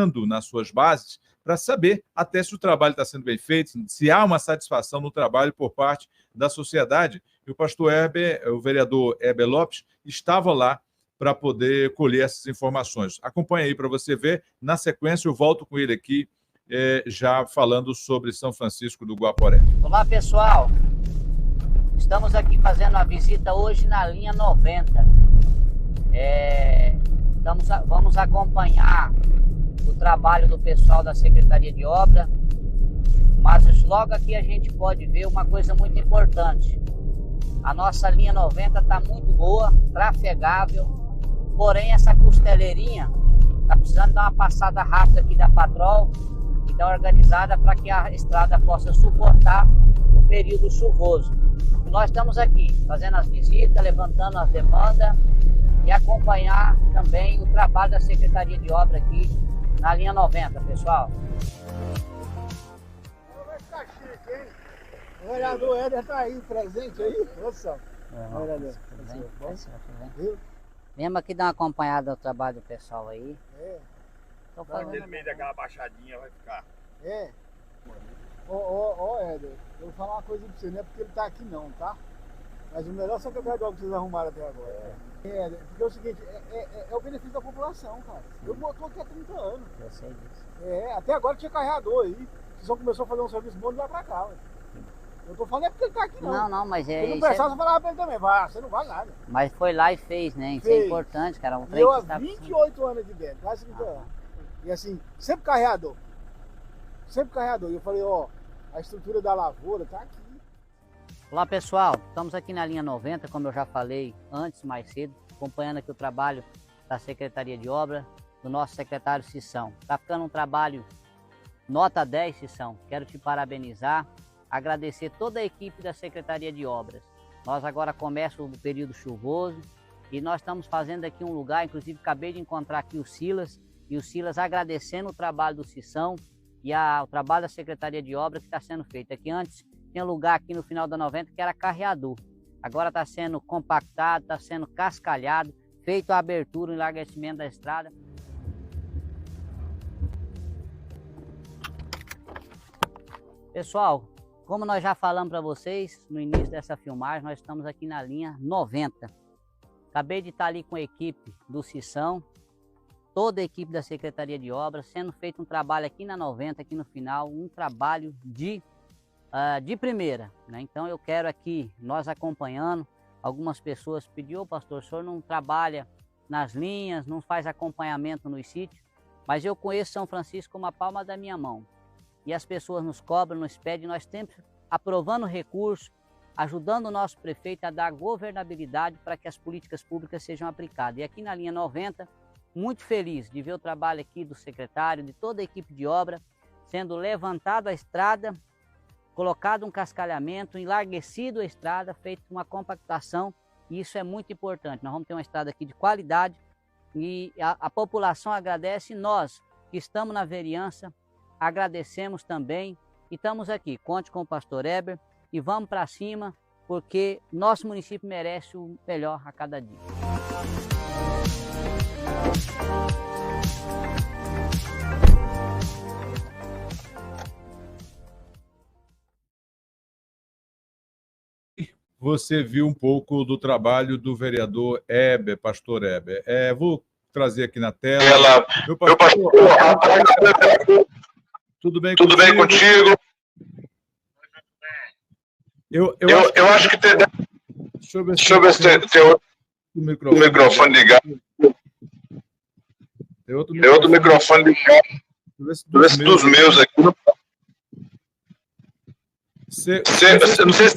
entrando nas suas bases para saber até se o trabalho está sendo bem feito, se há uma satisfação no trabalho por parte da sociedade. E o pastor Heber, o vereador Heber Lopes, estava lá para poder colher essas informações. Acompanhe aí para você ver. Na sequência, eu volto com ele aqui, já falando sobre São Francisco do Guaporé. Olá, pessoal. Estamos aqui fazendo a visita hoje na linha 90. Vamos acompanhar o trabalho do pessoal da Secretaria de Obra, mas logo aqui a gente pode ver uma coisa muito importante. A nossa linha 90 está muito boa, trafegável, porém essa costeleirinha está precisando dar uma passada rápida aqui da Patrol e dar organizada para que a estrada possa suportar o período chuvoso. E nós estamos aqui fazendo as visitas, levantando as demandas e acompanhar também o trabalho da Secretaria de Obra aqui na linha 90, pessoal. Vai ficar chique, hein? O vereador Éder está aí, presente aí. Nossa, vereador. Viu? Viemos aqui dar uma acompanhada no trabalho do pessoal aí. Tô falando. Aquele meio daquela baixadinha vai ficar. Éder, eu vou falar uma coisa pra você, não é porque ele tá aqui não, tá? Mas o melhor secretário de obra que vocês arrumaram até agora. Porque é o seguinte, é o benefício da população, cara. Eu tô aqui há 30 anos. Eu sei disso. Até agora tinha carregador aí. Você só começou a fazer um serviço bom de lá pra cá, ué. Eu tô falando é porque ele tá aqui não. Não, mas Se não prestava, você falava pra ele também, você não vale nada. Mas foi lá e fez, né? Isso é importante, cara. E eu há 28 anos aqui dentro, quase 30 anos. E assim, sempre carregador. Sempre carregador. E eu falei, a estrutura da lavoura tá aqui. Olá, pessoal. Estamos aqui na linha 90, como eu já falei antes, mais cedo, acompanhando aqui o trabalho da Secretaria de Obra, do nosso secretário Cissão. Tá ficando um trabalho nota 10, Cissão. Quero te parabenizar, agradecer toda a equipe da Secretaria de Obras. Nós agora começa o período chuvoso e nós estamos fazendo aqui um lugar, inclusive acabei de encontrar aqui o Silas, e o Silas agradecendo o trabalho do Cissão e o trabalho da Secretaria de Obra que está sendo feito. Aqui antes tinha lugar aqui no final da 90 que era carreador. Agora está sendo compactado, está sendo cascalhado, feito a abertura, o enlarguecimento da estrada. Pessoal, como nós já falamos para vocês no início dessa filmagem, nós estamos aqui na linha 90. Acabei de estar ali com a equipe do Cissão, toda a equipe da Secretaria de Obras, sendo feito um trabalho aqui na 90, aqui no final, um trabalho de primeira, né? Então eu quero aqui, nós acompanhando, algumas pessoas pediram, pastor, o senhor não trabalha nas linhas, não faz acompanhamento nos sítios, mas eu conheço São Francisco como a palma da minha mão. E as pessoas nos cobram, nos pedem, nós sempre aprovando recursos, ajudando o nosso prefeito a dar governabilidade para que as políticas públicas sejam aplicadas. E aqui na linha 90, muito feliz de ver o trabalho aqui do secretário, de toda a equipe de obra, sendo levantado a estrada, colocado um cascalhamento, enlarguecido a estrada, feito uma compactação, e isso é muito importante. Nós vamos ter uma estrada aqui de qualidade e a população agradece, e nós que estamos na vereança agradecemos também e estamos aqui. Conte com o pastor Heber e vamos para cima, porque nosso município merece o melhor a cada dia. Você viu um pouco do trabalho do vereador Heber, pastor Heber. Vou trazer aqui na tela. Meu pastor, tudo bem contigo? Eu acho que tem... Deixa eu ver se tem outro microfone ligado. Tem outro microfone ligado. Deixa eu ver se dos meus aqui. Não sei se...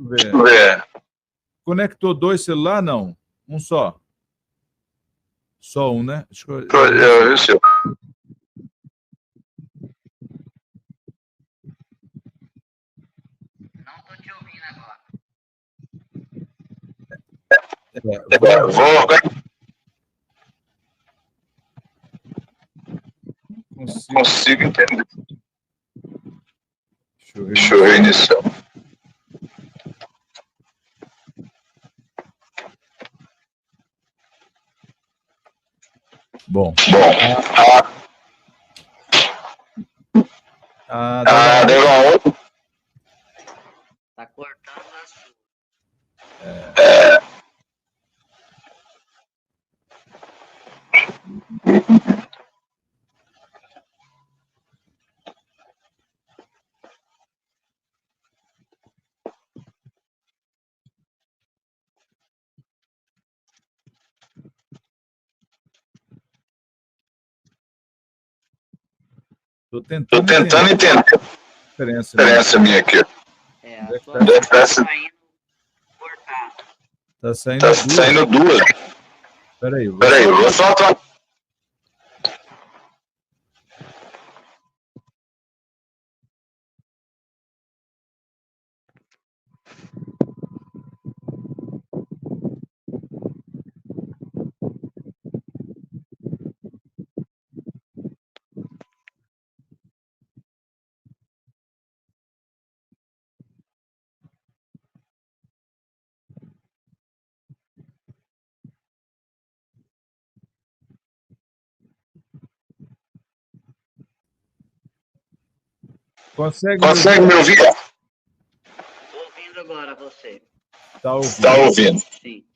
Deixa eu ver. Conectou dois celulares? Não. Um só. Só um, né? Deixa eu... Eu sei. Não estou te ouvindo agora. Consigo entender. Deixa eu reiniciar. Bom. Bom. Deu Tá cortando a sua. Tô Tô tentando tentando entender entender a a diferença, né? diferença minha aqui. É, Onde é a que sua tá? voz tá Essa saindo cortada. Tá saindo tá duas. saindo duas. Peraí, vou Peraí, só... eu vou só... Consegue me Consegue ouvir? me ouvir? Tô ouvindo agora você. Tá ouvindo? Tá ouvindo? Sim.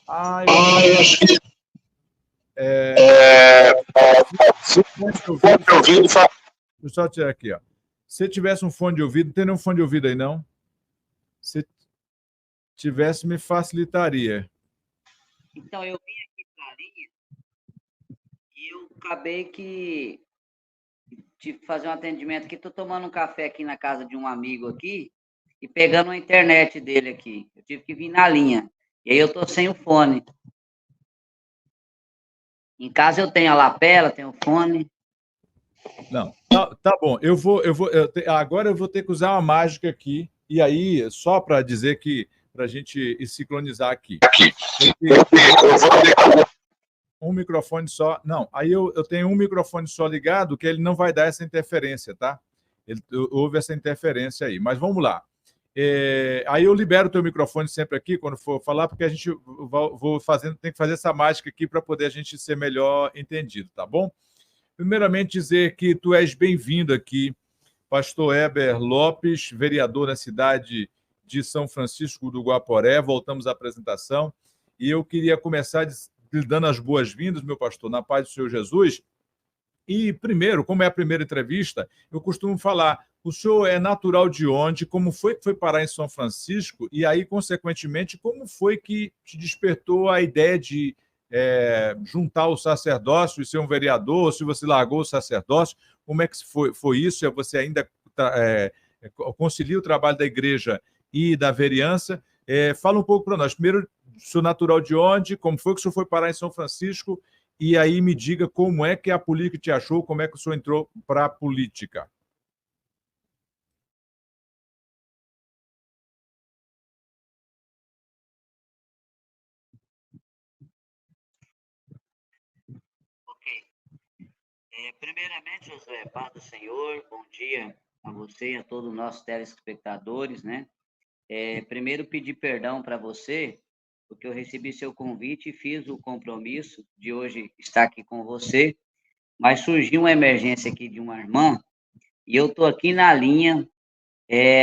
Eu acho que... Se fone de for ouvido, me ouvindo, fala. deixa eu só tirar aqui, ó. Se tivesse um fone de ouvido, não tem nenhum fone de ouvido aí, não? Se tivesse, me facilitaria. Então, eu vim aqui pra linha e eu acabei que tive que fazer um atendimento aqui. Tô tomando um café aqui na casa de um amigo aqui e pegando a internet dele aqui. Eu tive que vir na linha. E aí eu tô sem o fone. Em casa eu tenho a lapela, tenho o fone. Não, tá bom. Agora eu vou ter que usar uma mágica aqui. E aí, só para dizer que, para a gente sincronizar aqui. Eu vou ter Um microfone só. Não, aí eu tenho um microfone só ligado, que ele não vai dar essa interferência, tá? Houve essa interferência aí. Mas vamos lá. Aí eu libero o teu microfone sempre aqui, quando for falar, porque a gente tem que fazer essa mágica aqui para poder a gente ser melhor entendido, tá bom? Primeiramente, dizer que tu és bem-vindo aqui, pastor Heber Lopes, vereador na cidade de São Francisco do Guaporé. Voltamos à apresentação. E eu queria começar lhe dando as boas-vindas, meu pastor, na paz do Senhor Jesus. E, primeiro, como é a primeira entrevista, eu costumo falar, o senhor é natural de onde, como foi que foi parar em São Francisco, e aí, consequentemente, como foi que te despertou a ideia de juntar o sacerdócio e ser um vereador, se você largou o sacerdócio, como é que foi isso? Você ainda concilia o trabalho da igreja e da vereança? Fala um pouco para nós. Primeiro, sou natural de onde, como foi que o senhor foi parar em São Francisco, e aí me diga como é que a política te achou, como é que o senhor entrou para a política. Ok. Primeiramente, Josué, paz do Senhor, bom dia a você e a todos os nossos telespectadores, né? Primeiro, pedir perdão para você, porque eu recebi seu convite e fiz o compromisso de hoje estar aqui com você, mas surgiu uma emergência aqui de uma irmã e eu estou aqui na linha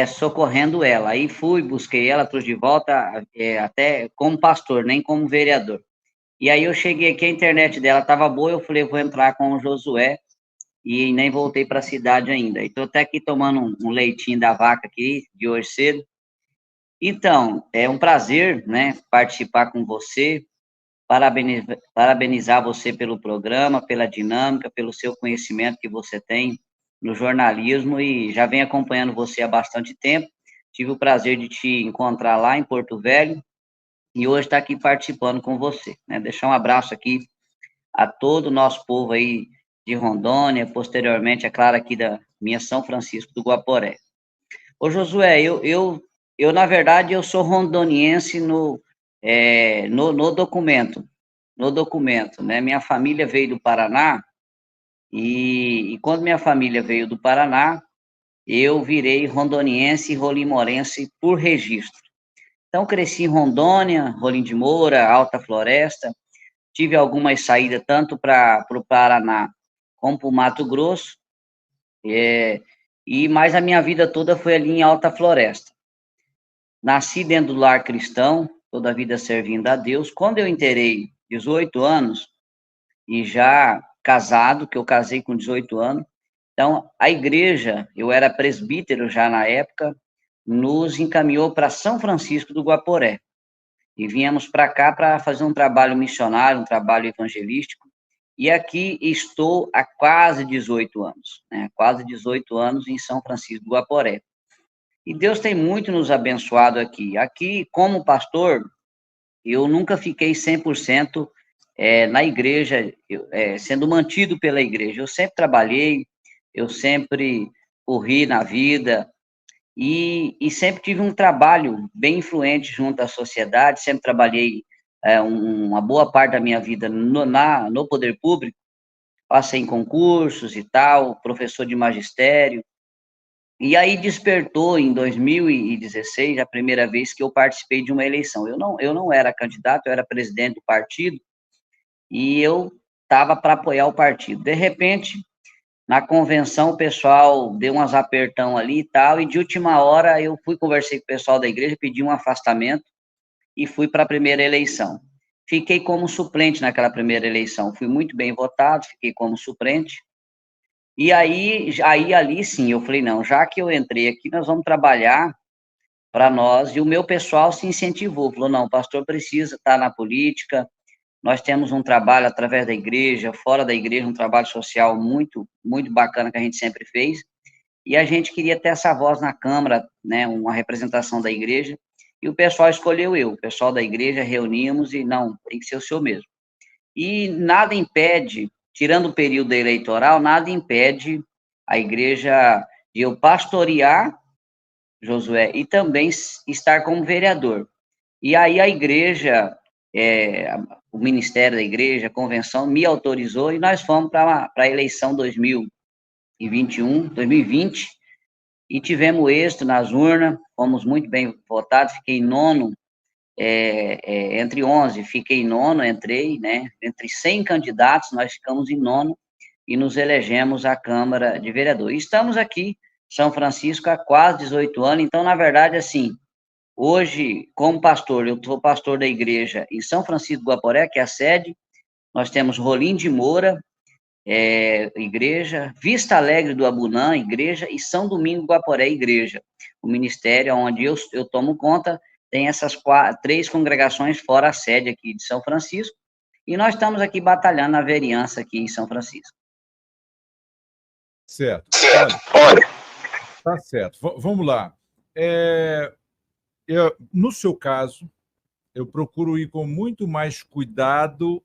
socorrendo ela. Aí fui, busquei ela, trouxe de volta, até como pastor, nem como vereador. E aí eu cheguei aqui, a internet dela estava boa, eu falei, vou entrar com o Josué, e nem voltei para a cidade ainda. Estou até aqui tomando um leitinho da vaca aqui, de hoje cedo. Então, é um prazer, né, participar com você, parabenizar você pelo programa, pela dinâmica, pelo seu conhecimento que você tem no jornalismo e já venho acompanhando você há bastante tempo. Tive o prazer de te encontrar lá em Porto Velho e hoje estar aqui participando com você, né? Deixar um abraço aqui a todo o nosso povo aí de Rondônia, posteriormente, é claro, aqui da minha São Francisco do Guaporé. Ô, Josué, na verdade, eu sou rondoniense no documento, né? Minha família veio do Paraná e quando minha família veio do Paraná, eu virei rondoniense e rolimorense por registro. Então, cresci em Rondônia, Rolim de Moura, Alta Floresta, tive algumas saídas tanto para o Paraná como para o Mato Grosso, mas a minha vida toda foi ali em Alta Floresta. Nasci dentro do lar cristão, toda a vida servindo a Deus. Quando eu inteirei 18 anos, e já casado, que eu casei com 18 anos, então a igreja, eu era presbítero já na época, nos encaminhou para São Francisco do Guaporé. E viemos para cá para fazer um trabalho missionário, um trabalho evangelístico. E aqui estou há quase 18 anos, né? Quase 18 anos em São Francisco do Guaporé. E Deus tem muito nos abençoado aqui. Aqui, como pastor, eu nunca fiquei 100% na igreja, sendo mantido pela igreja. Eu sempre trabalhei, eu sempre corri na vida, e sempre tive um trabalho bem influente junto à sociedade, sempre trabalhei uma boa parte da minha vida no poder público, passei em concursos e tal, professor de magistério, e aí despertou em 2016 a primeira vez que eu participei de uma eleição. Eu não era candidato, eu era presidente do partido, e eu estava para apoiar o partido. De repente, na convenção, o pessoal deu umas apertão ali e tal, e de última hora eu conversei com o pessoal da igreja, pedi um afastamento e fui para a primeira eleição. Fiquei como suplente naquela primeira eleição, fui muito bem votado, fiquei como suplente. E aí ali sim, eu falei, não, já que eu entrei aqui, nós vamos trabalhar para nós, e o meu pessoal se incentivou, falou, não, o pastor precisa estar na política, nós temos um trabalho através da igreja, fora da igreja, um trabalho social muito, muito bacana que a gente sempre fez, e a gente queria ter essa voz na Câmara, né, uma representação da igreja, e o pessoal escolheu eu, o pessoal da igreja, reunimos e, não, tem que ser o senhor mesmo. E nada impede, tirando o período eleitoral, nada impede a igreja de eu pastorear, Josué, e também estar como vereador. E aí a igreja, o ministério da igreja, a convenção, me autorizou e nós fomos para a eleição 2020, e tivemos êxito nas urnas, fomos muito bem votados, fiquei nono, entre 11, fiquei nono, entrei, né, entre 100 candidatos, nós ficamos em nono, e nos elegemos à Câmara de Vereadores. Estamos aqui, São Francisco, há quase 18 anos, então, na verdade, assim, hoje, como pastor, eu sou pastor da igreja em São Francisco do Guaporé, que é a sede, nós temos Rolim de Moura, igreja, Vista Alegre do Abunã, igreja, e São Domingo do Guaporé, igreja. O ministério onde eu tomo conta tem essas 3 congregações fora a sede aqui de São Francisco, e nós estamos aqui batalhando na vereança aqui em São Francisco. Certo. Olha. Tá certo. Vamos lá. No seu caso, eu procuro ir com muito mais cuidado,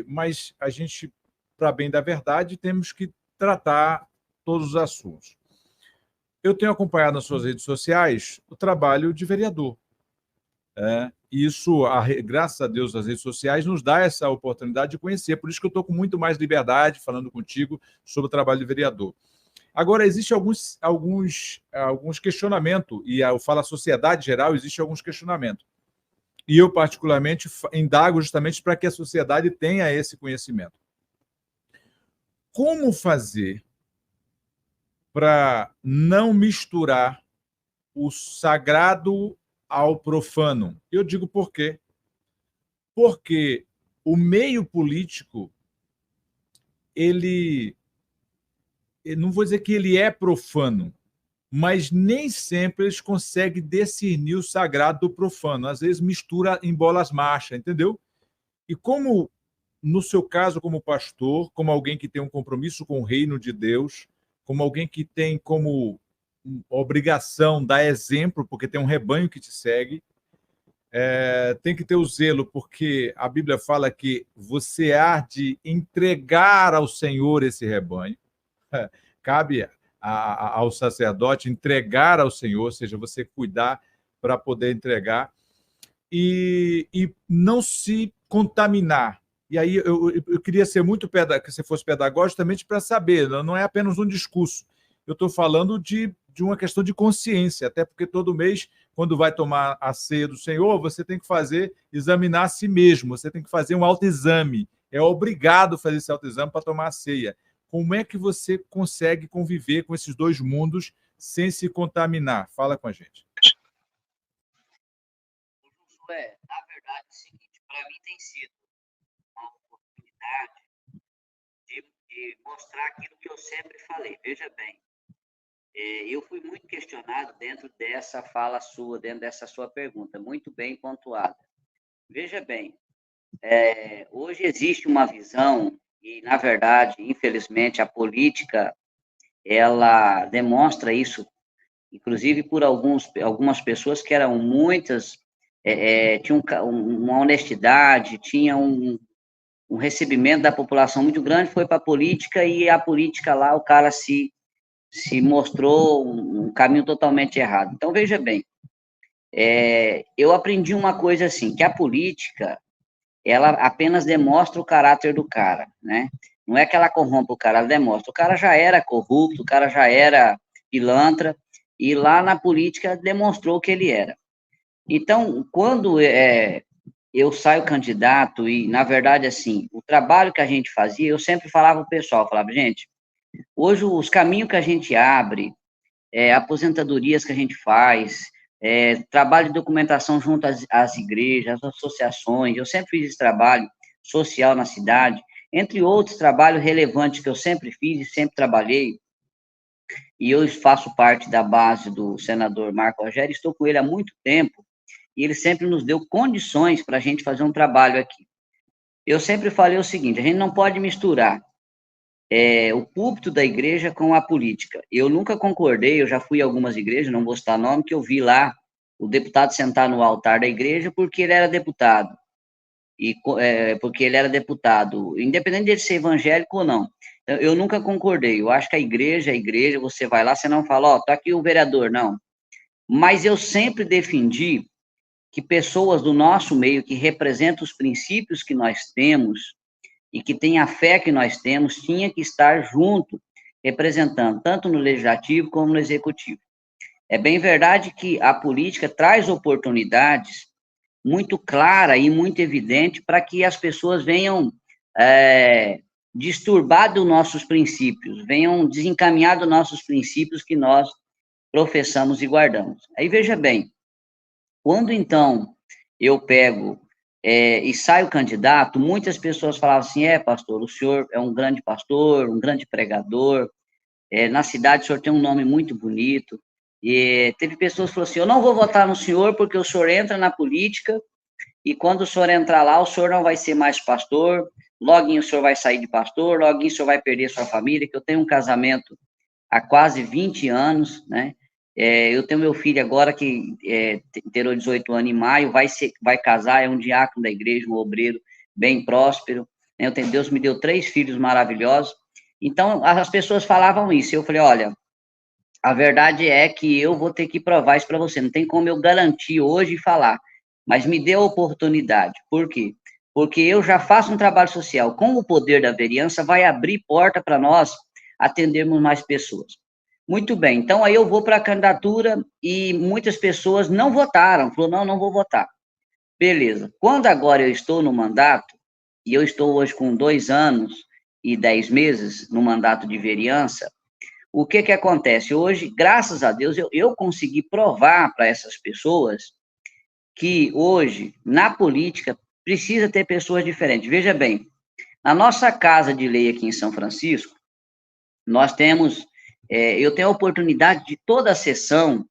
mas a gente, para bem da verdade, temos que tratar todos os assuntos. Eu tenho acompanhado nas suas redes sociais o trabalho de vereador. Isso, graças a Deus, as redes sociais nos dá essa oportunidade de conhecer. Por isso que eu estou com muito mais liberdade falando contigo sobre o trabalho de vereador. Agora, existem alguns questionamentos, e eu falo a sociedade geral, existem alguns questionamentos. E eu, particularmente, indago justamente para que a sociedade tenha esse conhecimento. Como fazer para não misturar o sagrado ao profano? Eu digo por quê? Porque o meio político, eu não vou dizer que ele é profano, mas nem sempre eles conseguem discernir o sagrado do profano. Às vezes mistura em bolas marcha, entendeu? E como, no seu caso, como pastor, como alguém que tem um compromisso com o reino de Deus, como alguém que tem como obrigação dar exemplo, porque tem um rebanho que te segue, tem que ter o zelo, porque a Bíblia fala que você há de entregar ao Senhor esse rebanho. Cabe ao sacerdote entregar ao Senhor, ou seja, você cuidar para poder entregar e não se contaminar. E aí eu queria ser muito que você fosse pedagógico justamente para saber, não é apenas um discurso. Eu estou falando de uma questão de consciência, até porque todo mês quando vai tomar a ceia do Senhor, você tem que examinar a si mesmo, você tem que fazer um autoexame. É obrigado a fazer esse autoexame para tomar a ceia. Como é que você consegue conviver com esses dois mundos sem se contaminar? Fala com a gente. Josué, na verdade, é o seguinte, para mim tem sido uma oportunidade de mostrar aquilo que eu sempre falei. Veja bem, eu fui muito questionado dentro dessa fala sua, dentro dessa sua pergunta, muito bem pontuada. Veja bem, hoje existe uma visão, e, na verdade, infelizmente, a política, ela demonstra isso, inclusive por algumas pessoas que eram muitas, tinham uma honestidade, tinha um recebimento da população muito grande, foi para a política, e a política lá, o cara se mostrou um caminho totalmente errado. Então, veja bem, eu aprendi uma coisa assim, que a política, ela apenas demonstra o caráter do cara, né? Não é que ela corrompe o cara, ela demonstra. O cara já era corrupto, o cara já era pilantra, e lá na política demonstrou que ele era. Então, quando eu saio candidato, e, na verdade, assim, o trabalho que a gente fazia, eu sempre falava para o pessoal, falava, gente, hoje os caminhos que a gente abre, aposentadorias que a gente faz, trabalho de documentação junto às igrejas, às associações, eu sempre fiz esse trabalho social na cidade, entre outros trabalhos relevantes que eu sempre fiz e sempre trabalhei, e eu faço parte da base do senador Marco Rogério, estou com ele há muito tempo, e ele sempre nos deu condições para a gente fazer um trabalho aqui. Eu sempre falei o seguinte, a gente não pode misturar o púlpito da igreja com a política. Eu nunca concordei, eu já fui a algumas igrejas, não vou citar nome, que eu vi lá o deputado sentar no altar da igreja porque ele era deputado. Porque ele era deputado, independente de ele ser evangélico ou não. Eu nunca concordei. Eu acho que a igreja, você vai lá, você não fala, ó, tá aqui o vereador, não. Mas eu sempre defendi que pessoas do nosso meio, que representam os princípios que nós temos, e que tem a fé que nós temos, tinha que estar junto, representando, tanto no legislativo como no executivo. É bem verdade que a política traz oportunidades muito clara e muito evidente para que as pessoas venham disturbar dos nossos princípios, venham desencaminhar dos nossos princípios que nós professamos e guardamos. Aí, veja bem, quando, então, eu pego e saio candidato, muitas pessoas falavam assim, pastor, o senhor é um grande pastor, um grande pregador, na cidade o senhor tem um nome muito bonito, e teve pessoas que falaram assim, eu não vou votar no senhor porque o senhor entra na política, e quando o senhor entrar lá, o senhor não vai ser mais pastor, logo o senhor vai sair de pastor, logo o senhor vai perder sua família, que eu tenho um casamento há quase 20 anos, né? Eu tenho meu filho agora que terá 18 anos em maio, vai casar, é um diácono da igreja, um obreiro bem próspero, né? Deus me deu 3 filhos maravilhosos, então as pessoas falavam isso, eu falei, olha, a verdade é que eu vou ter que provar isso para você, não tem como eu garantir hoje e falar, mas me dê a oportunidade, por quê? Porque eu já faço um trabalho social, com o poder da vereança, vai abrir porta para nós atendermos mais pessoas. Muito bem, então aí eu vou para a candidatura e muitas pessoas não votaram, falou, não vou votar. Beleza, quando agora eu estou no mandato, e eu estou hoje com 2 anos e 10 meses no mandato de vereança, o que acontece? Hoje, graças a Deus, eu consegui provar para essas pessoas que hoje, na política, precisa ter pessoas diferentes. Veja bem, na nossa casa de lei aqui em São Francisco, nós temos... eu tenho a oportunidade de toda a sessão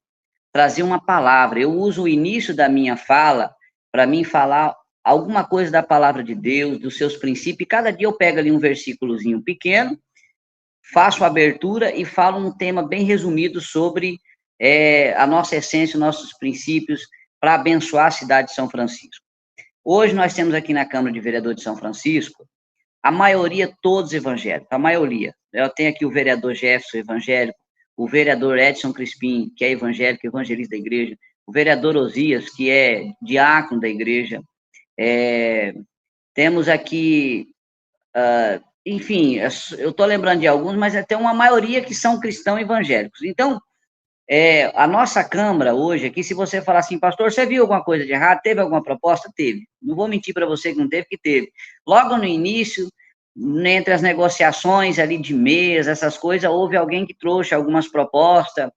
trazer uma palavra. Eu uso o início da minha fala para mim falar alguma coisa da palavra de Deus, dos seus princípios, e cada dia eu pego ali um versículozinho pequeno, faço a abertura e falo um tema bem resumido sobre a nossa essência, os nossos princípios, para abençoar a cidade de São Francisco. Hoje nós temos aqui na Câmara de Vereadores de São Francisco, a maioria todos evangélicos, a maioria. Eu tenho aqui o vereador Jefferson, evangélico, o vereador Edson Crispim, que é evangélico, evangelista da igreja, o vereador Osias, que é diácono da igreja, temos aqui, enfim, eu estou lembrando de alguns, mas até uma maioria que são cristãos evangélicos. Então, A nossa Câmara hoje aqui, se você falar assim, pastor, você viu alguma coisa de errado? Teve alguma proposta? Teve. Não vou mentir para você que não teve, que teve. Logo no início, entre as negociações ali de mesa, essas coisas, houve alguém que trouxe algumas propostas,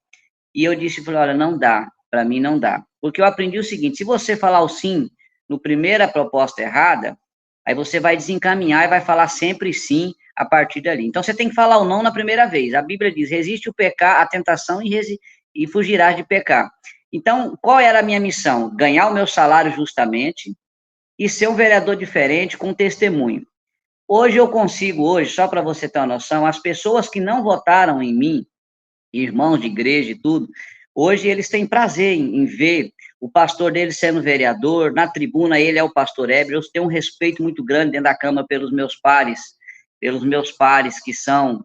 e eu disse, falei, olha, não dá, para mim não dá. Porque eu aprendi o seguinte, se você falar o sim no primeira proposta errada, aí você vai desencaminhar e vai falar sempre sim a partir dali. Então, você tem que falar o não na primeira vez. A Bíblia diz, resiste o pecar, a tentação e fugirás de pecar. Então, qual era a minha missão? Ganhar o meu salário justamente e ser um vereador diferente com testemunho. Hoje eu consigo, só para você ter uma noção, as pessoas que não votaram em mim, irmãos de igreja e tudo, hoje eles têm prazer em ver o pastor deles sendo vereador, na tribuna ele é o pastor Heber, eu tenho um respeito muito grande dentro da Câmara pelos meus pares que são,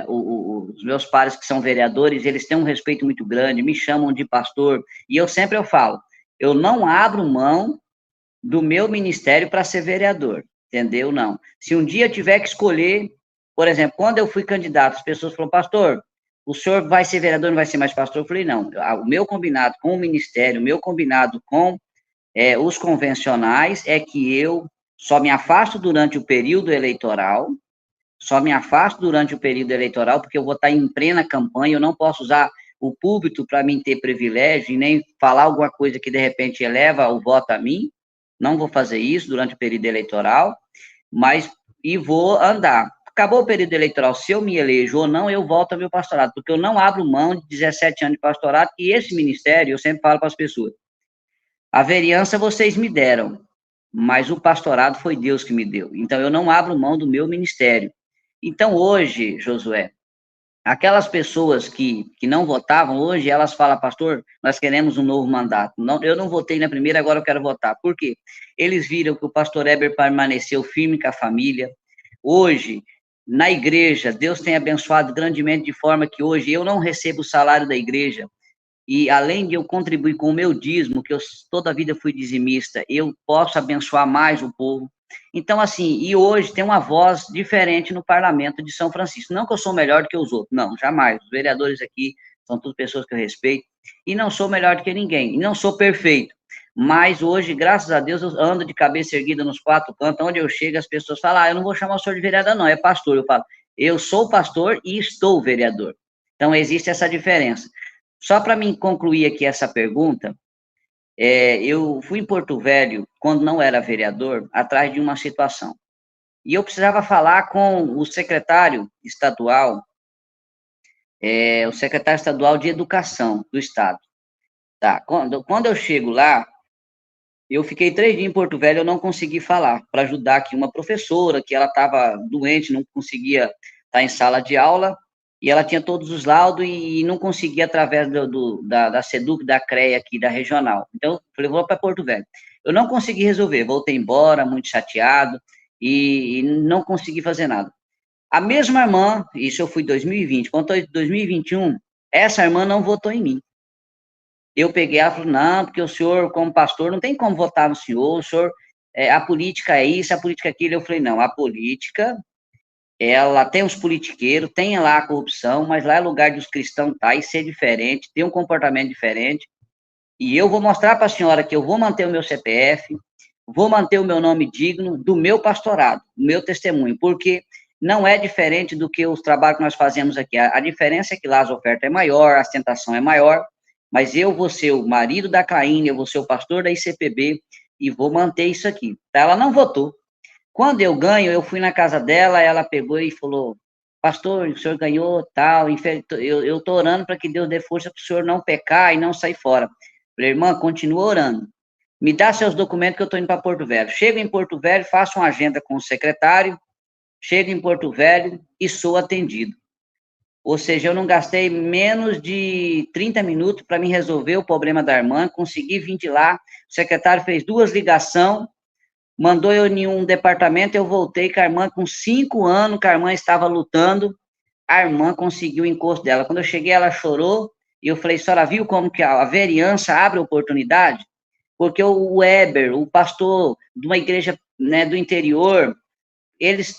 os meus pares que são vereadores, eles têm um respeito muito grande, me chamam de pastor, e eu falo, eu não abro mão do meu ministério para ser vereador, entendeu? Não. Se um dia tiver que escolher, por exemplo, quando eu fui candidato, as pessoas falaram, pastor, o senhor vai ser vereador, não vai ser mais pastor? Eu falei, não, o meu combinado com o ministério, o meu combinado com os convencionais é que eu só me afasto durante o período eleitoral, porque eu vou estar em plena campanha, eu não posso usar o púlpito para mim ter privilégio e nem falar alguma coisa que, de repente, eleva o voto a mim, não vou fazer isso durante o período eleitoral, e vou andar. Acabou o período eleitoral, se eu me elejo ou não, eu volto ao meu pastorado, porque eu não abro mão de 17 anos de pastorado, e esse ministério, eu sempre falo para as pessoas, a vereança vocês me deram, mas o pastorado foi Deus que me deu, então eu não abro mão do meu ministério. Então hoje, Josué, aquelas pessoas que não votavam, hoje elas falam, pastor, nós queremos um novo mandato. Não, eu não votei na primeira, agora eu quero votar. Por quê? Eles viram que o pastor Heber permaneceu firme com a família. Hoje, na igreja, Deus tem abençoado grandemente, de forma que hoje eu não recebo o salário da igreja, e além de eu contribuir com o meu dízimo, que eu toda a vida fui dizimista, eu posso abençoar mais o povo. Então, assim, e hoje tem uma voz diferente no parlamento de São Francisco. Não que eu sou melhor do que os outros, não, jamais. Os vereadores aqui são todas pessoas que eu respeito, e não sou melhor do que ninguém, e não sou perfeito. Mas hoje, graças a Deus, eu ando de cabeça erguida nos quatro cantos, onde eu chego, as pessoas falam, eu não vou chamar o senhor de vereador, não, é pastor. Eu falo, eu sou pastor e estou vereador. Então, existe essa diferença. Só para me concluir aqui essa pergunta, eu fui em Porto Velho, quando não era vereador, atrás de uma situação. E eu precisava falar com o secretário estadual, de Educação do Estado. Tá? Quando eu chego lá, eu fiquei 3 dias em Porto Velho, eu não consegui falar, para ajudar aqui uma professora, que ela estava doente, não conseguia estar em sala de aula, e ela tinha todos os laudos e não conseguia através da SEDUC, da CREA aqui, da regional. Então, eu falei, vou para Porto Velho. Eu não consegui resolver, voltei embora, muito chateado, e não consegui fazer nada. A mesma irmã, isso eu fui em 2020, quando em 2021, essa irmã não votou em mim. Eu peguei ela e falei, não, porque o senhor, como pastor, não tem como votar no senhor, o senhor, a política é isso, a política é aquilo. Eu falei, não, a política, ela tem os politiqueiros, tem lá a corrupção, mas lá é lugar dos cristãos tá, e ser diferente, ter um comportamento diferente, e eu vou mostrar para a senhora que eu vou manter o meu CPF, vou manter o meu nome digno do meu pastorado, do meu testemunho, porque não é diferente do que os trabalhos que nós fazemos aqui. A diferença é que lá as ofertas é maior, a ostentação é maior, mas eu vou ser o marido da Caíne, eu vou ser o pastor da ICPB, e vou manter isso aqui. Tá? Ela não votou. Quando eu ganho, eu fui na casa dela, ela pegou e falou, pastor, o senhor ganhou, tal, eu estou orando para que Deus dê força para o senhor não pecar e não sair fora. Falei, irmã, continua orando. Me dá seus documentos que eu estou indo para Porto Velho. Chego em Porto Velho, faço uma agenda com o secretário, chego em Porto Velho e sou atendido. Ou seja, eu não gastei menos de 30 minutos para me resolver o problema da irmã, consegui vir de lá, o secretário fez 2 ligações, mandou eu em um departamento, eu voltei com a irmã com 5 anos, que a irmã estava lutando, a irmã conseguiu o encosto dela. Quando eu cheguei, ela chorou, e eu falei, senhora viu como que a vereança abre oportunidade? Porque o Heber, o pastor de uma igreja, né, do interior, eles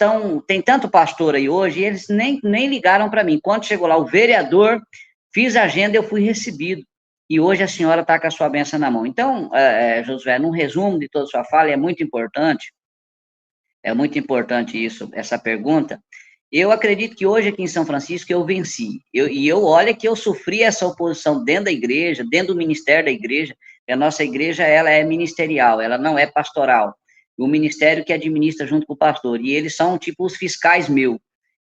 tem tanto pastor aí hoje, e eles nem ligaram para mim. Quando chegou lá o vereador, Fiz a agenda, eu fui recebido. E hoje a senhora está com a sua bênção na mão. Então, Josué, num resumo de toda a sua fala, é muito importante isso, essa pergunta. Eu acredito que hoje aqui em São Francisco eu venci. Olha que eu sofri essa oposição dentro da igreja, dentro do ministério da igreja. A nossa igreja, ela é ministerial, ela não é pastoral. O ministério que administra junto com o pastor. E eles são tipo os fiscais meus.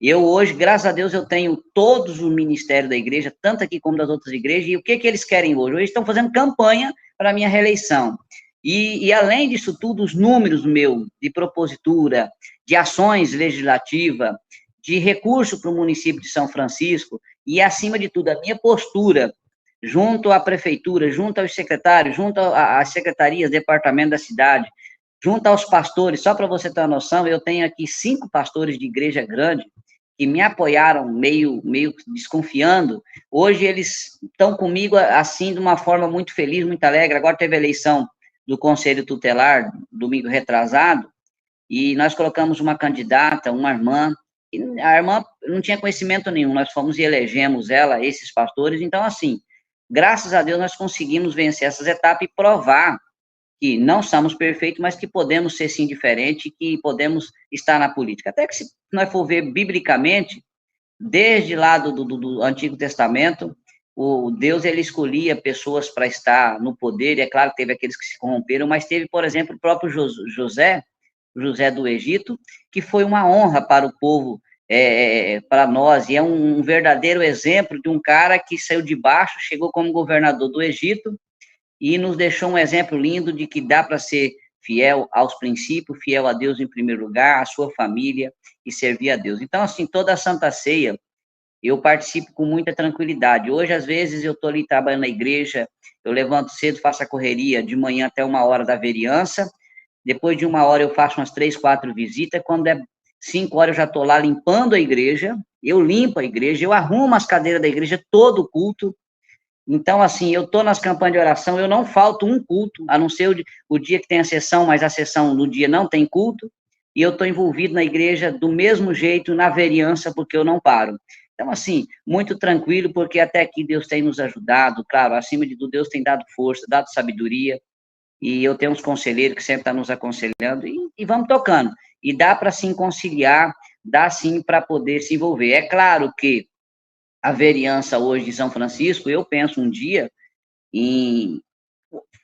Eu hoje, graças a Deus, eu tenho todos os ministérios da igreja, tanto aqui como das outras igrejas, e o que eles querem hoje? Hoje eles estão fazendo campanha para a minha reeleição. E além disso tudo, os números meu de propositura, de ações legislativas, de recurso para o município de São Francisco, e acima de tudo, a minha postura junto à prefeitura, junto aos secretários, junto às secretarias, departamento da cidade, junto aos pastores, só para você ter uma noção, eu tenho aqui 5 pastores de igreja grande, que me apoiaram meio desconfiando, hoje eles estão comigo assim de uma forma muito feliz, muito alegre. Agora teve a eleição do Conselho Tutelar, domingo retrasado, e nós colocamos uma candidata, uma irmã, e a irmã não tinha conhecimento nenhum, nós fomos e elegemos ela, esses pastores. Então, assim, graças a Deus nós conseguimos vencer essas etapas e provar que não somos perfeitos, mas que podemos ser sim diferentes, que podemos estar na política. Até que se nós for ver biblicamente, desde lá do Antigo Testamento, o Deus, ele escolhia pessoas para estar no poder, e é claro que teve aqueles que se corromperam, mas teve, por exemplo, o próprio José do Egito, que foi uma honra para o povo, para nós, e é um verdadeiro exemplo de um cara que saiu de baixo, chegou como governador do Egito, e nos deixou um exemplo lindo de que dá para ser fiel aos princípios, fiel a Deus em primeiro lugar, a sua família, e servir a Deus. Então, assim, toda a Santa Ceia, eu participo com muita tranquilidade. Hoje, às vezes, eu estou ali trabalhando na igreja, eu levanto cedo, faço a correria de manhã até 1h da vereança, depois de 1h eu faço umas 3, 4 visitas, quando é 5h eu já estou lá limpando a igreja, eu limpo a igreja, eu arrumo as cadeiras da igreja, todo o culto. Então, assim, eu estou nas campanhas de oração, eu não falto um culto, a não ser o dia que tem a sessão, mas a sessão no dia não tem culto, e eu estou envolvido na igreja do mesmo jeito, na vereança, porque eu não paro. Então, assim, muito tranquilo, porque até aqui Deus tem nos ajudado, claro, acima de tudo, Deus tem dado força, dado sabedoria, e eu tenho uns conselheiros que sempre estão nos aconselhando, e vamos tocando. E dá para, sim, conciliar, dá, sim, para poder se envolver. É claro que a vereança hoje de São Francisco, eu penso um dia em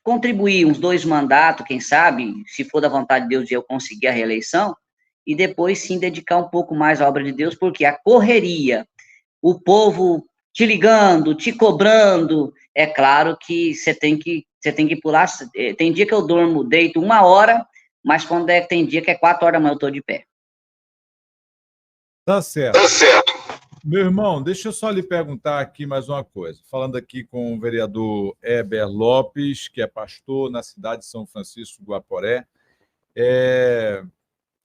contribuir uns 2 mandatos, quem sabe, se for da vontade de Deus, de eu conseguir a reeleição, e depois sim dedicar um pouco mais à obra de Deus, porque a correria, o povo te ligando, te cobrando, é claro que você tem que pular. Tem dia que eu durmo, deito 1h, mas quando tem dia que é 4h da manhã eu estou de pé. Tá certo. Tá certo. Meu irmão, deixa eu só lhe perguntar aqui mais uma coisa. Falando aqui com o vereador Heber Lopes, que é pastor na cidade de São Francisco do Guaporé.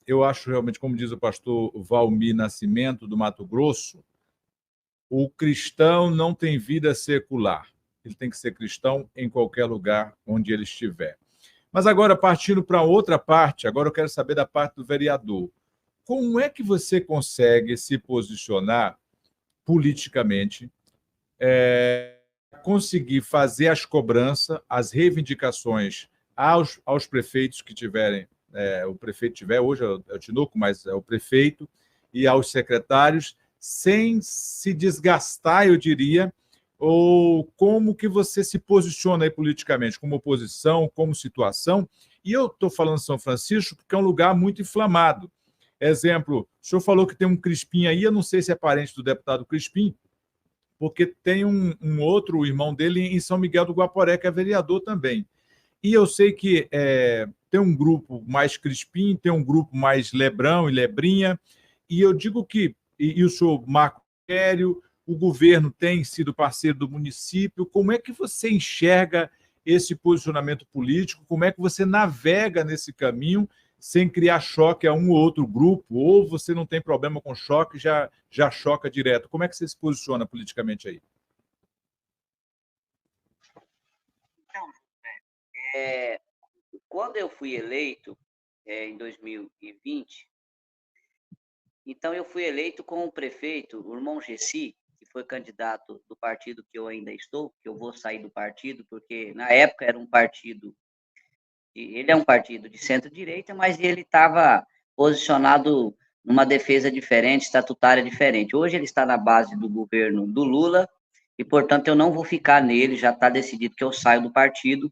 Eu acho realmente, como diz o pastor Valmir Nascimento, do Mato Grosso, o cristão não tem vida secular. Ele tem que ser cristão em qualquer lugar onde ele estiver. Mas agora, partindo para outra parte, agora eu quero saber da parte do vereador. Como é que você consegue se posicionar politicamente, conseguir fazer as cobranças, as reivindicações aos prefeitos que tiverem, o prefeito tiver, hoje é o Tinoco, mas é o prefeito, e aos secretários, sem se desgastar, eu diria, ou como que você se posiciona aí politicamente, como oposição, como situação. E eu estou falando São Francisco porque é um lugar muito inflamado. Exemplo, o senhor falou que tem um Crispim aí, eu não sei se é parente do deputado Crispim, porque tem um outro irmão dele em São Miguel do Guaporé, que é vereador também. E eu sei que tem um grupo mais Crispim, tem um grupo mais Lebrão e Lebrinha, e eu digo que, e o senhor Marco Aurélio, o governo tem sido parceiro do município, como é que você enxerga esse posicionamento político, como é que você navega nesse caminho sem criar choque a um ou outro grupo, ou você não tem problema com choque, já choca direto? Como é que você se posiciona politicamente aí? Então, quando eu fui eleito, em 2020, então eu fui eleito com o prefeito, o irmão Gessi, que foi candidato do partido que eu ainda estou, que eu vou sair do partido, porque na época era um partido, ele é um partido de centro-direita, mas ele estava posicionado numa defesa diferente, estatutária diferente. Hoje ele está na base do governo do Lula, e, portanto, eu não vou ficar nele, já está decidido que eu saio do partido,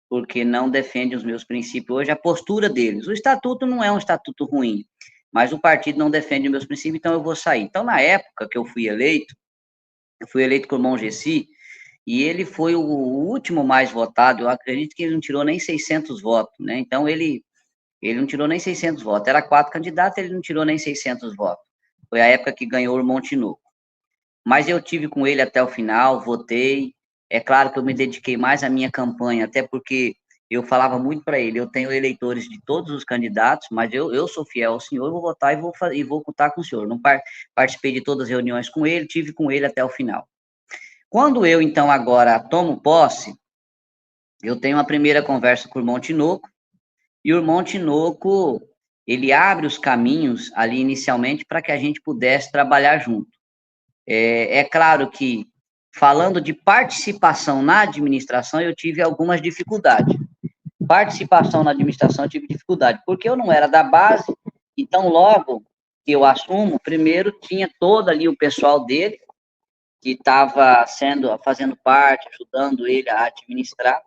porque não defende os meus princípios hoje, a postura deles. O estatuto não é um estatuto ruim, mas o partido não defende os meus princípios, então eu vou sair. Então, na época que eu fui eleito com o irmão Gessi, e ele foi o último mais votado, eu acredito que ele não tirou nem 600 votos, né? Então, ele não tirou nem 600 votos, era 4 candidatos, ele não tirou nem 600 votos. Foi a época que ganhou o Montenegro. Mas eu tive com ele até o final, votei. É claro que eu me dediquei mais à minha campanha, até porque eu falava muito para ele, eu tenho eleitores de todos os candidatos, mas eu sou fiel ao senhor, vou votar e vou votar com o senhor. Não participei de todas as reuniões com ele, tive com ele até o final. Quando eu, então, agora tomo posse, eu tenho uma primeira conversa com o irmão Tinoco, e o irmão Tinoco, ele abre os caminhos ali inicialmente para que a gente pudesse trabalhar junto. É claro que, falando de participação na administração, eu tive algumas dificuldades. Participação na administração eu tive dificuldade, porque eu não era da base, então logo que eu assumo, primeiro tinha todo ali o pessoal dele, que estava fazendo parte, ajudando ele a administrar,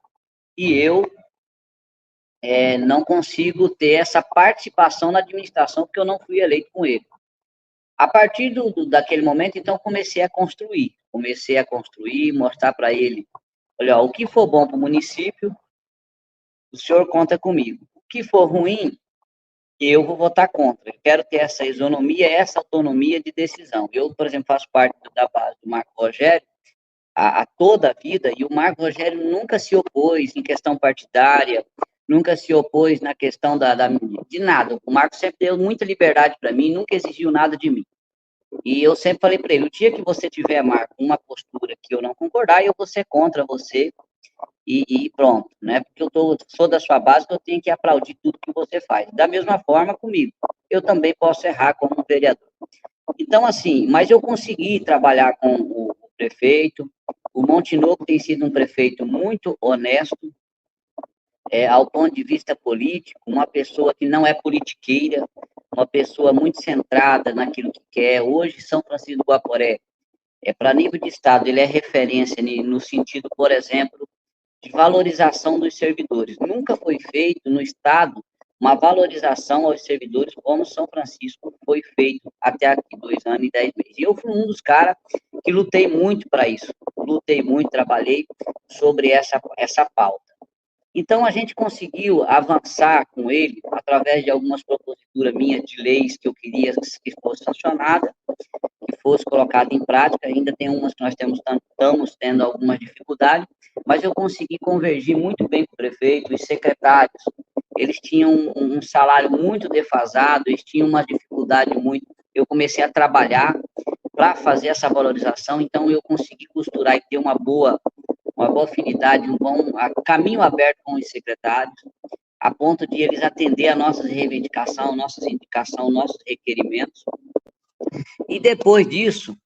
e eu não consigo ter essa participação na administração, porque eu não fui eleito com ele. A partir daquele momento, então, comecei a construir, mostrar para ele, olha, o que for bom para o município, o senhor conta comigo. O que for ruim, eu vou votar contra. Eu quero ter essa isonomia, essa autonomia de decisão. Eu, por exemplo, faço parte da base do Marco Rogério a toda a vida, e o Marco Rogério nunca se opôs em questão partidária, nunca se opôs na questão de nada. O Marco sempre deu muita liberdade para mim, nunca exigiu nada de mim. E eu sempre falei para ele, o dia que você tiver, Marco, uma postura que eu não concordar, eu vou ser contra você, e pronto, né? Porque eu sou da sua base, eu tenho que aplaudir tudo que você faz. Da mesma forma comigo, eu também posso errar como vereador. Então, assim, mas eu consegui trabalhar com o prefeito, o Montenegro tem sido um prefeito muito honesto, ao ponto de vista político, uma pessoa que não é politiqueira, uma pessoa muito centrada naquilo que quer. Hoje, São Francisco do Guaporé, para nível de Estado, ele é referência no sentido, por exemplo, de valorização dos servidores. Nunca foi feito no Estado uma valorização aos servidores como São Francisco foi feito até aqui, 2 anos e 10 meses. E eu fui um dos caras que lutei muito para isso, trabalhei sobre essa pauta. Então, a gente conseguiu avançar com ele através de algumas proposituras minhas de leis que eu queria que fosse sancionada, que fosse colocada em prática. Ainda tem umas que nós estamos tendo algumas dificuldades, mas eu consegui convergir muito bem com o prefeito. Os secretários, eles tinham um salário muito defasado, eles tinham uma dificuldade muito... Eu comecei a trabalhar para fazer essa valorização, então eu consegui costurar e ter uma boa afinidade, um bom caminho aberto com os secretários, a ponto de eles atender a nossas reivindicações, nossas indicações, nossos requerimentos. E depois disso,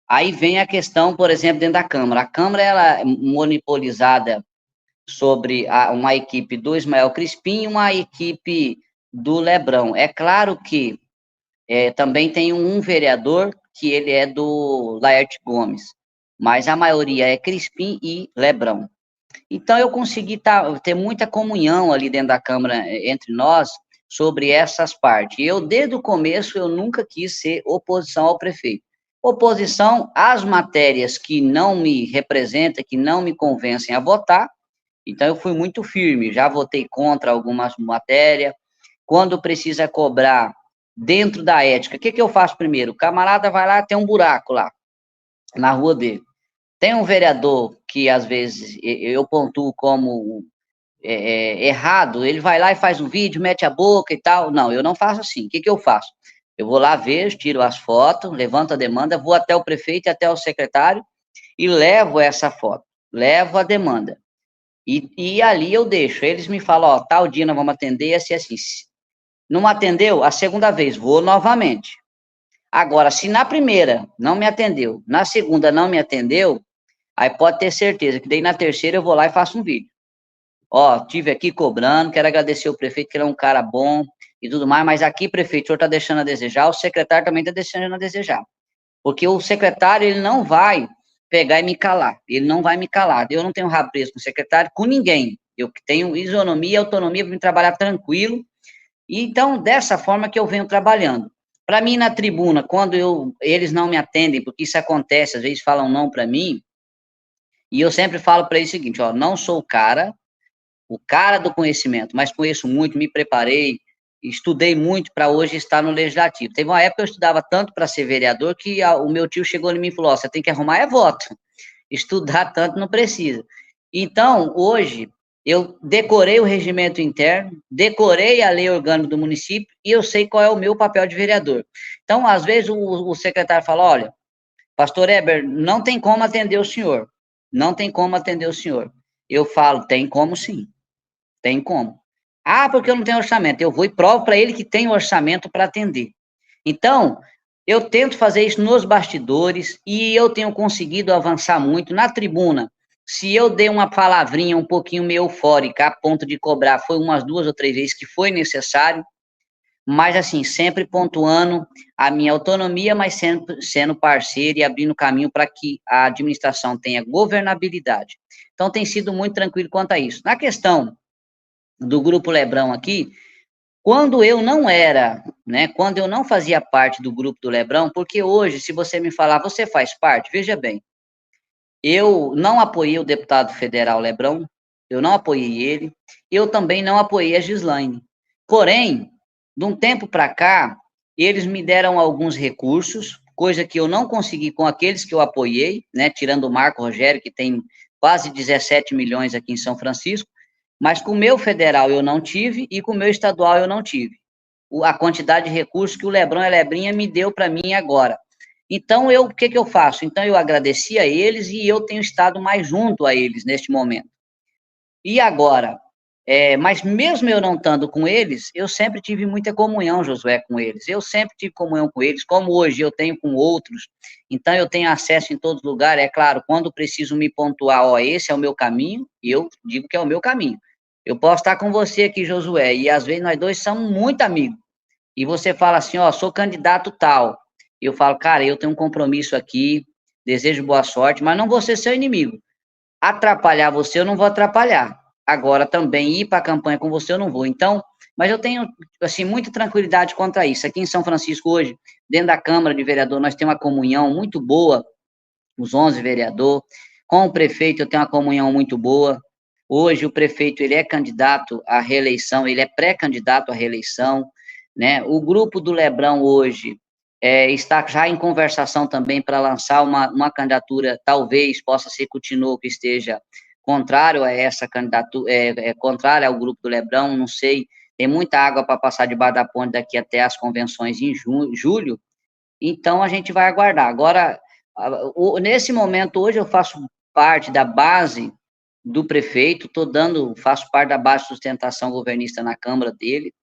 aí vem a questão, por exemplo, dentro da Câmara. A Câmara, ela é monopolizada sobre uma equipe do Ismael Crispim e uma equipe do Lebrão. É claro que também tem um vereador que ele é do Laerte Gomes, mas a maioria é Crispim e Lebrão. Então, eu consegui ter muita comunhão ali dentro da Câmara entre nós sobre essas partes. Eu, desde o começo, eu nunca quis ser oposição ao prefeito. Oposição às matérias que não me representam, que não me convencem a votar. Então, eu fui muito firme, já votei contra algumas matérias. Quando precisa cobrar dentro da ética, o que eu faço primeiro? O camarada vai lá, tem um buraco lá, na rua dele. Tem um vereador que, às vezes, eu pontuo como errado, ele vai lá e faz um vídeo, mete a boca e tal. Não, eu não faço assim. O que eu faço? Eu vou lá, vejo, tiro as fotos, levanto a demanda, vou até o prefeito e até o secretário e levo essa foto, levo a demanda. E ali eu deixo. Eles me falam, ó, tal dia nós vamos atender, assim. Não atendeu? A segunda vez, vou novamente. Agora, se na primeira não me atendeu, na segunda não me atendeu, aí pode ter certeza que daí na terceira eu vou lá e faço um vídeo. Ó, tive aqui cobrando, quero agradecer o prefeito, que ele é um cara bom e tudo mais, mas aqui, prefeito, o senhor está deixando a desejar, o secretário também está deixando a desejar. Porque o secretário, ele não vai pegar e me calar, ele não vai me calar. Eu não tenho rabo preso com o secretário, com ninguém. Eu tenho isonomia e autonomia para me trabalhar tranquilo. E então, dessa forma que eu venho trabalhando. Para mim, na tribuna, quando eles não me atendem, porque isso acontece, às vezes falam não para mim, e eu sempre falo para eles o seguinte, ó, não sou o cara do conhecimento, mas conheço muito, me preparei, estudei muito para hoje estar no Legislativo. Teve uma época que eu estudava tanto para ser vereador que o meu tio chegou em mim e falou, ó, você tem que arrumar voto, estudar tanto não precisa. Então, hoje, eu decorei o regimento interno, decorei a lei orgânica do município e eu sei qual é o meu papel de vereador. Então, às vezes, o secretário fala, olha, pastor Heber, não tem como atender o senhor, não tem como atender o senhor. Eu falo, tem como sim. Tem como. Ah, porque eu não tenho orçamento. Eu vou e provo para ele que tem orçamento para atender. Então, eu tento fazer isso nos bastidores e eu tenho conseguido avançar muito na tribuna. Se eu dei uma palavrinha um pouquinho meio eufórica, a ponto de cobrar, foi umas 2 ou 3 vezes que foi necessário, mas assim, sempre pontuando a minha autonomia, mas sendo parceiro e abrindo caminho para que a administração tenha governabilidade. Então, tem sido muito tranquilo quanto a isso. Na questão do Grupo Lebrão aqui, quando eu não era, né, quando eu não fazia parte do Grupo do Lebrão, porque hoje, se você me falar, você faz parte, veja bem, eu não apoiei o deputado federal Lebrão, eu não apoiei ele, eu também não apoiei a Gislaine. Porém, de um tempo para cá, eles me deram alguns recursos, coisa que eu não consegui com aqueles que eu apoiei, né, tirando o Marco Rogério, que tem quase 17 milhões aqui em São Francisco, mas com o meu federal eu não tive e com o meu estadual eu não tive. A quantidade de recursos que o Lebrão e a Lebrinha me deu para mim agora. Então, o que eu faço? Então, eu agradeci a eles e eu tenho estado mais junto a eles neste momento. E agora, mas mesmo eu não estando com eles, eu sempre tive muita comunhão, Josué, com eles. Eu sempre tive comunhão com eles, como hoje eu tenho com outros. Então, eu tenho acesso em todos os lugares. É claro, quando preciso me pontuar, ó, esse é o meu caminho, eu digo que é o meu caminho. Eu posso estar com você aqui, Josué, e às vezes nós dois somos muito amigos. E você fala assim, ó, sou candidato tal. Eu falo, cara, eu tenho um compromisso aqui, desejo boa sorte, mas não vou ser seu inimigo. Atrapalhar você, eu não vou atrapalhar. Agora, também ir para a campanha com você, eu não vou. Então, mas eu tenho, assim, muita tranquilidade quanto a isso. Aqui em São Francisco, hoje, dentro da Câmara de Vereador, nós temos uma comunhão muito boa, os 11 vereadores. Com o prefeito, eu tenho uma comunhão muito boa. Hoje, o prefeito, ele é candidato à reeleição, ele é pré-candidato à reeleição, né? O grupo do Lebrão, hoje, está já em conversação também para lançar uma candidatura, talvez possa ser que o Tinoco esteja contrário a essa candidatura, contrário ao grupo do Lebrão, não sei, tem muita água para passar debaixo da ponte daqui até as convenções em julho, então a gente vai aguardar. Agora, nesse momento, hoje eu faço parte da base do prefeito, faço parte da base de sustentação governista na Câmara dele,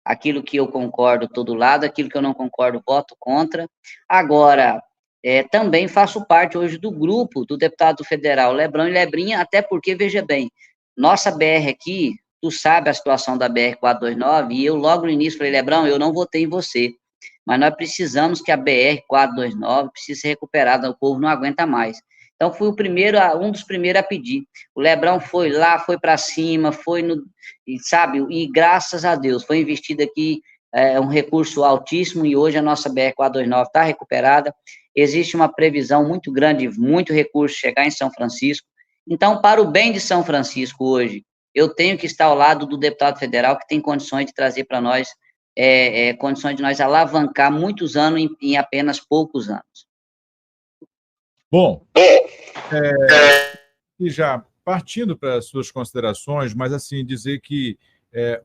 aquilo que eu concordo, estou do lado, aquilo que eu não concordo, voto contra. Agora, também faço parte hoje do grupo do deputado federal Lebrão e Lebrinha, até porque, veja bem, nossa BR aqui, tu sabe a situação da BR-429, e eu logo no início falei, Lebrão, eu não votei em você, mas nós precisamos que a BR-429 precise ser recuperada, o povo não aguenta mais. Então, fui um dos primeiros a pedir. O Lebrão foi lá, foi para cima, sabe, e graças a Deus, foi investido aqui um recurso altíssimo, e hoje a nossa BR-429 está recuperada. Existe uma previsão muito grande, muito recurso chegar em São Francisco. Então, para o bem de São Francisco hoje, eu tenho que estar ao lado do deputado federal, que tem condições de trazer para nós, condições de nós alavancar muitos anos em apenas poucos anos. Bom, e já partindo para as suas considerações, mas assim, dizer que é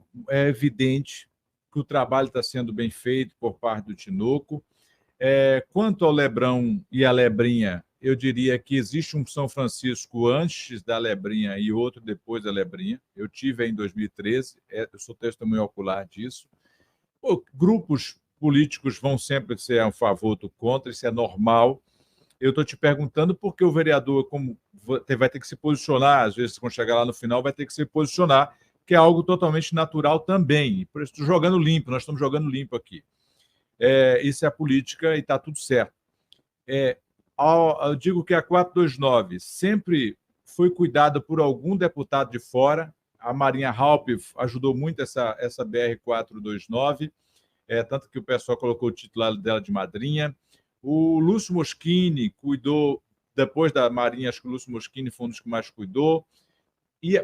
evidente que o trabalho está sendo bem feito por parte do Tinoco. Quanto ao Lebrão e à Lebrinha, eu diria que existe um São Francisco antes da Lebrinha e outro depois da Lebrinha. Eu tive em 2013, eu sou testemunho ocular disso. Grupos políticos vão sempre ser a favor ou contra, isso é normal. Eu estou te perguntando porque o vereador, como vai ter que se posicionar, às vezes, quando chegar lá no final, vai ter que se posicionar, que é algo totalmente natural também. Por isso, estou jogando limpo, nós estamos jogando limpo aqui. Isso é a política e está tudo certo. Eu digo que a 429 sempre foi cuidada por algum deputado de fora. A Marinha Halp ajudou muito essa BR-429, tanto que o pessoal colocou o título dela de madrinha. O Lúcio Moschini cuidou, depois da Marinha, acho que o Lúcio Moschini foi um dos que mais cuidou,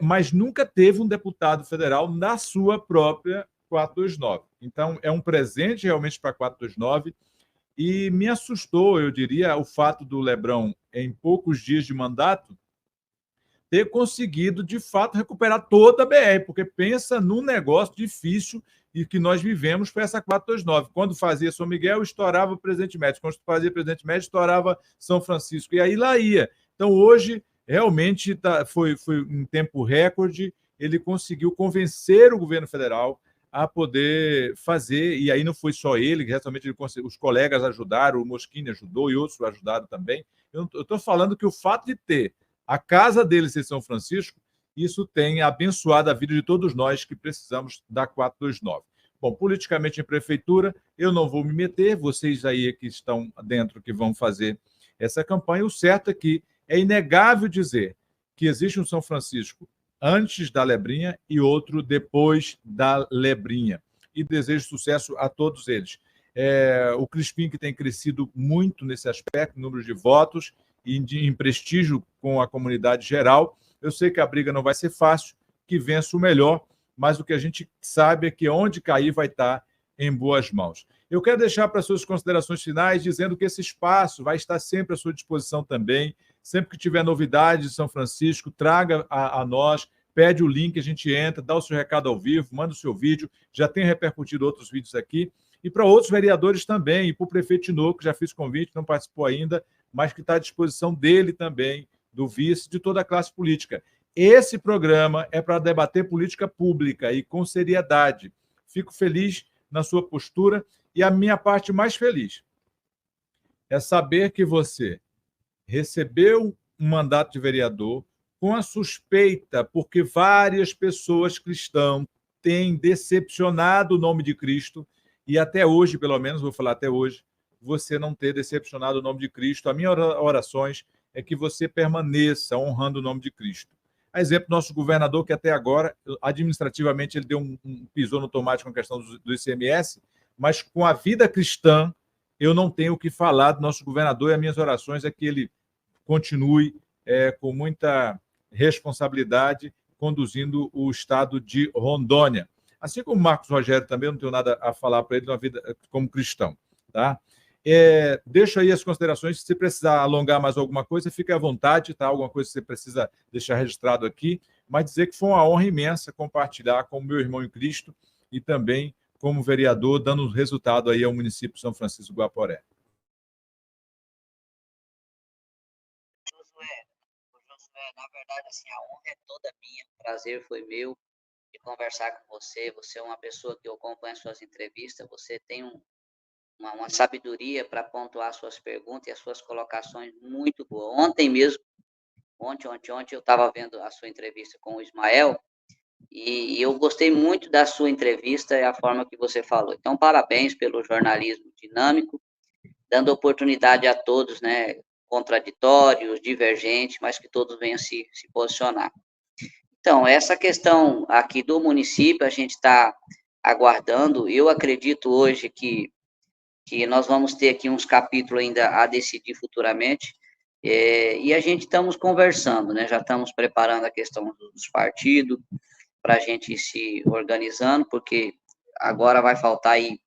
mas nunca teve um deputado federal na sua própria 429. Então, é um presente realmente para a 429, e me assustou, eu diria, o fato do Lebrão, em poucos dias de mandato, ter conseguido, de fato, recuperar toda a BR, porque pensa num negócio difícil e que nós vivemos foi essa 429. Quando fazia São Miguel, estourava o Presidente Médici. Quando fazia Presidente Médici, estourava São Francisco. E aí lá ia. Então, hoje, realmente, foi um tempo recorde. Ele conseguiu convencer o governo federal a poder fazer, e aí não foi só ele, realmente os colegas ajudaram, o Moschini ajudou e outros ajudaram também. Eu estou falando que o fato de ter a casa dele ser São Francisco, isso tem abençoado a vida de todos nós que precisamos da 429. Bom, politicamente em prefeitura, eu não vou me meter, vocês aí que estão dentro que vão fazer essa campanha, o certo é que é inegável dizer que existe um São Francisco antes da Lebrinha e outro depois da Lebrinha. E desejo sucesso a todos eles. O Crispim, que tem crescido muito nesse aspecto, número de votos e em prestígio com a comunidade geral. Eu sei que a briga não vai ser fácil, que vença o melhor, mas o que a gente sabe é que onde cair vai estar em boas mãos. Eu quero deixar para suas considerações finais, dizendo que esse espaço vai estar sempre à sua disposição também. Sempre que tiver novidade de São Francisco, traga a nós, pede o link, a gente entra, dá o seu recado ao vivo, manda o seu vídeo. Já tem repercutido outros vídeos aqui. E para outros vereadores também, e para o prefeito Tinoco, que já fiz convite, não participou ainda, mas que está à disposição dele também, do vice, de toda a classe política. Esse programa é para debater política pública e com seriedade. Fico feliz na sua postura e a minha parte mais feliz é saber que você recebeu um mandato de vereador com a suspeita, porque várias pessoas cristãs têm decepcionado o nome de Cristo e até hoje, pelo menos, vou falar até hoje, você não ter decepcionado o nome de Cristo. A minha orações é que você permaneça honrando o nome de Cristo. A exemplo, nosso governador, que até agora, administrativamente, ele deu pisou no tomate com a questão do ICMS, mas com a vida cristã, eu não tenho o que falar do nosso governador, e as minhas orações é que ele continue com muita responsabilidade conduzindo o estado de Rondônia. Assim como o Marcos Rogério também, eu não tenho nada a falar para ele de uma vida como cristão. Tá? Deixo aí as considerações. Se precisar alongar mais alguma coisa, fique à vontade, tá? Alguma coisa que você precisa deixar registrado aqui, mas dizer que foi uma honra imensa compartilhar com o meu irmão em Cristo e também como vereador, dando resultado aí ao município de São Francisco do Guaporé. Josué, na verdade, assim, a honra é toda minha, o prazer foi meu de conversar com você. Você é uma pessoa que eu acompanho suas entrevistas, você tem uma sabedoria para pontuar suas perguntas e as suas colocações muito boa. Ontem mesmo, ontem eu estava vendo a sua entrevista com o Ismael e eu gostei muito da sua entrevista e a forma que você falou. Então, parabéns pelo jornalismo dinâmico, dando oportunidade a todos, né, contraditórios, divergentes, mas que todos venham se posicionar. Então, essa questão aqui do município, a gente está aguardando. Eu acredito hoje que nós vamos ter aqui uns capítulos ainda a decidir futuramente, e a gente estamos conversando, né? Já estamos preparando a questão dos partidos, para a gente ir se organizando, porque agora vai faltar aí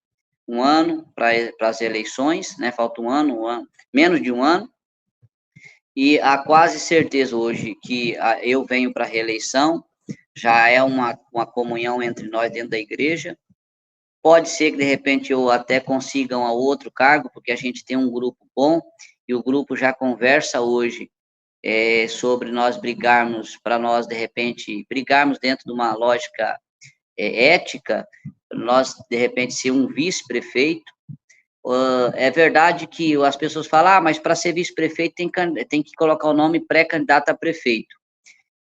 um ano para as eleições, né? Falta um ano, menos de um ano, e há quase certeza hoje que eu venho para a reeleição, já é uma comunhão entre nós dentro da igreja. Pode ser que, de repente, eu até consiga um outro cargo, porque a gente tem um grupo bom, e o grupo já conversa hoje sobre nós brigarmos, para nós, de repente, brigarmos dentro de uma lógica ética, nós, de repente, ser um vice-prefeito. É verdade que as pessoas falam, mas para ser vice-prefeito tem que colocar o nome pré-candidato a prefeito.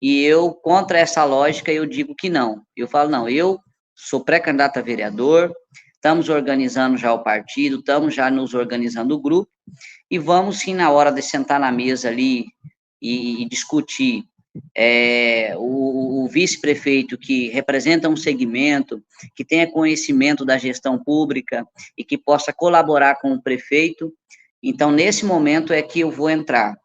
E eu, contra essa lógica, eu digo que não. Eu falo, não, eu sou pré-candidato a vereador, estamos organizando já o partido, estamos já nos organizando o grupo, e vamos sim, na hora de sentar na mesa ali e discutir o vice-prefeito que representa um segmento, que tenha conhecimento da gestão pública e que possa colaborar com o prefeito. Então, nesse momento é que eu vou entrar.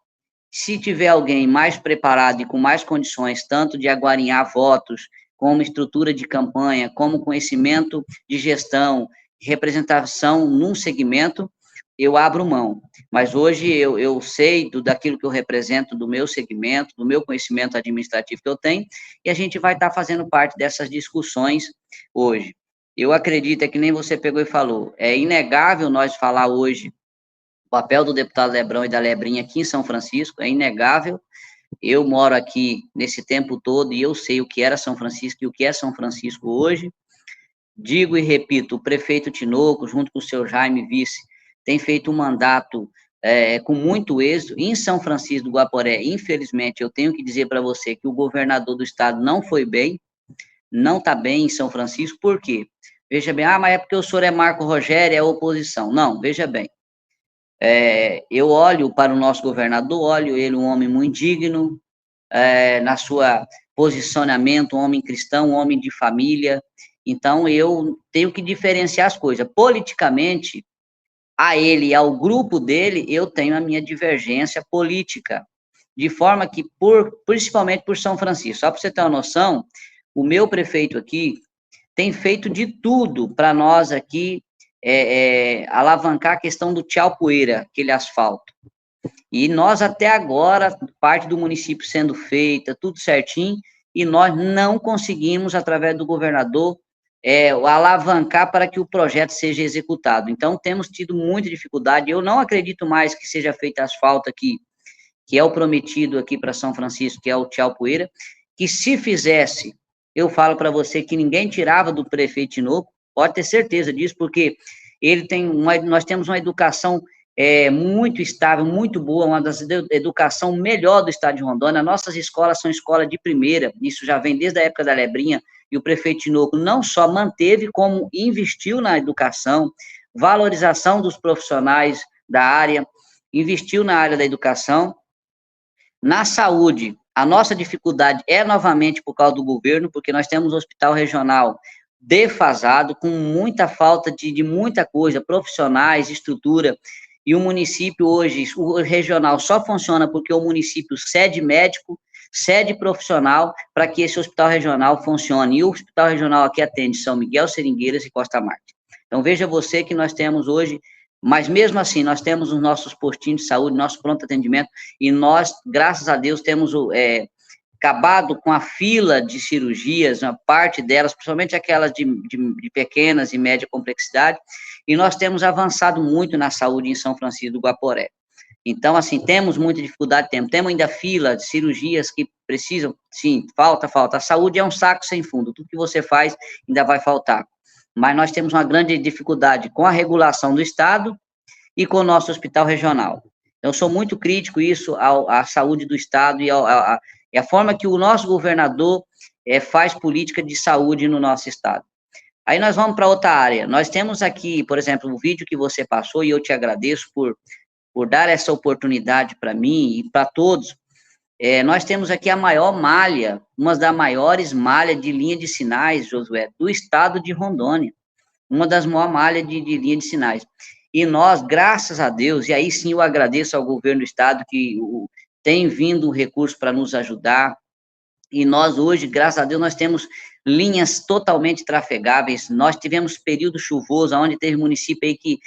Se tiver alguém mais preparado e com mais condições, tanto de aguarinhar votos, como estrutura de campanha, como conhecimento de gestão, representação num segmento, eu abro mão. Mas hoje eu sei daquilo que eu represento, do meu segmento, do meu conhecimento administrativo que eu tenho, e a gente vai estar fazendo parte dessas discussões hoje. Eu acredito, é que nem você pegou e falou, é inegável nós falar hoje o papel do deputado Lebrão e da Lebrinha aqui em São Francisco, é inegável. Eu moro aqui nesse tempo todo e eu sei o que era São Francisco e o que é São Francisco hoje. Digo e repito, o prefeito Tinoco, junto com o seu Jaime Vice, tem feito um mandato com muito êxito. Em São Francisco do Guaporé, infelizmente, eu tenho que dizer para você que o governador do estado não foi bem, não está bem em São Francisco. Por quê? Veja bem, mas é porque o senhor é Marco Rogério, é oposição. Não, veja bem. Eu olho para o nosso governador, olho ele um homem muito digno, na sua posicionamento, um homem cristão, um homem de família. Então, eu tenho que diferenciar as coisas. Politicamente, a ele e ao grupo dele, eu tenho a minha divergência política, de forma que, principalmente por São Francisco, só para você ter uma noção, o meu prefeito aqui tem feito de tudo para nós aqui alavancar a questão do tchau poeira, aquele asfalto. E nós, até agora, parte do município sendo feita, tudo certinho, e nós não conseguimos, através do governador, alavancar para que o projeto seja executado. Então, temos tido muita dificuldade. Eu não acredito mais que seja feito asfalto aqui, que é o prometido aqui para São Francisco, que é o tchau poeira, que se fizesse, eu falo para você que ninguém tirava do prefeito Tinoco, pode ter certeza disso, porque nós temos uma educação muito estável, muito boa, uma das educação melhor do estado de Rondônia. Nossas escolas são escolas de primeira, isso já vem desde a época da Lebrinha, e o prefeito Tinoco não só manteve, como investiu na educação, valorização dos profissionais da área, investiu na área da educação. Na saúde, a nossa dificuldade é novamente por causa do governo, porque nós temos um hospital regional defasado, com muita falta de muita coisa, profissionais, estrutura, e o município hoje, o regional só funciona porque o município cede médico, cede profissional, para que esse hospital regional funcione, e o hospital regional aqui atende São Miguel, Seringueiras e Costa Marte. Então, veja você que nós temos hoje, mas mesmo assim, nós temos os nossos postinhos de saúde, nosso pronto atendimento, e nós, graças a Deus, temos acabado com a fila de cirurgias, uma parte delas, principalmente aquelas de pequenas e média complexidade, e nós temos avançado muito na saúde em São Francisco do Guaporé. Então, assim, temos muita dificuldade, temos ainda fila de cirurgias que precisam, sim, falta. A saúde é um saco sem fundo, tudo que você faz ainda vai faltar. Mas nós temos uma grande dificuldade com a regulação do Estado e com o nosso hospital regional. Eu sou muito crítico isso à saúde do Estado e a forma que o nosso governador faz política de saúde no nosso Estado. Aí nós vamos para outra área. Nós temos aqui, por exemplo, o vídeo que você passou, e eu te agradeço por dar essa oportunidade para mim e para todos. Nós temos aqui a maior malha, uma das maiores malhas de linha de sinais, Josué, do estado de Rondônia. Uma das maiores malhas de linha de sinais. E nós, graças a Deus, e aí sim eu agradeço ao governo do estado que tem vindo um recurso para nos ajudar, e nós hoje, graças a Deus, nós temos linhas totalmente trafegáveis. Nós tivemos período chuvoso, onde teve município aí que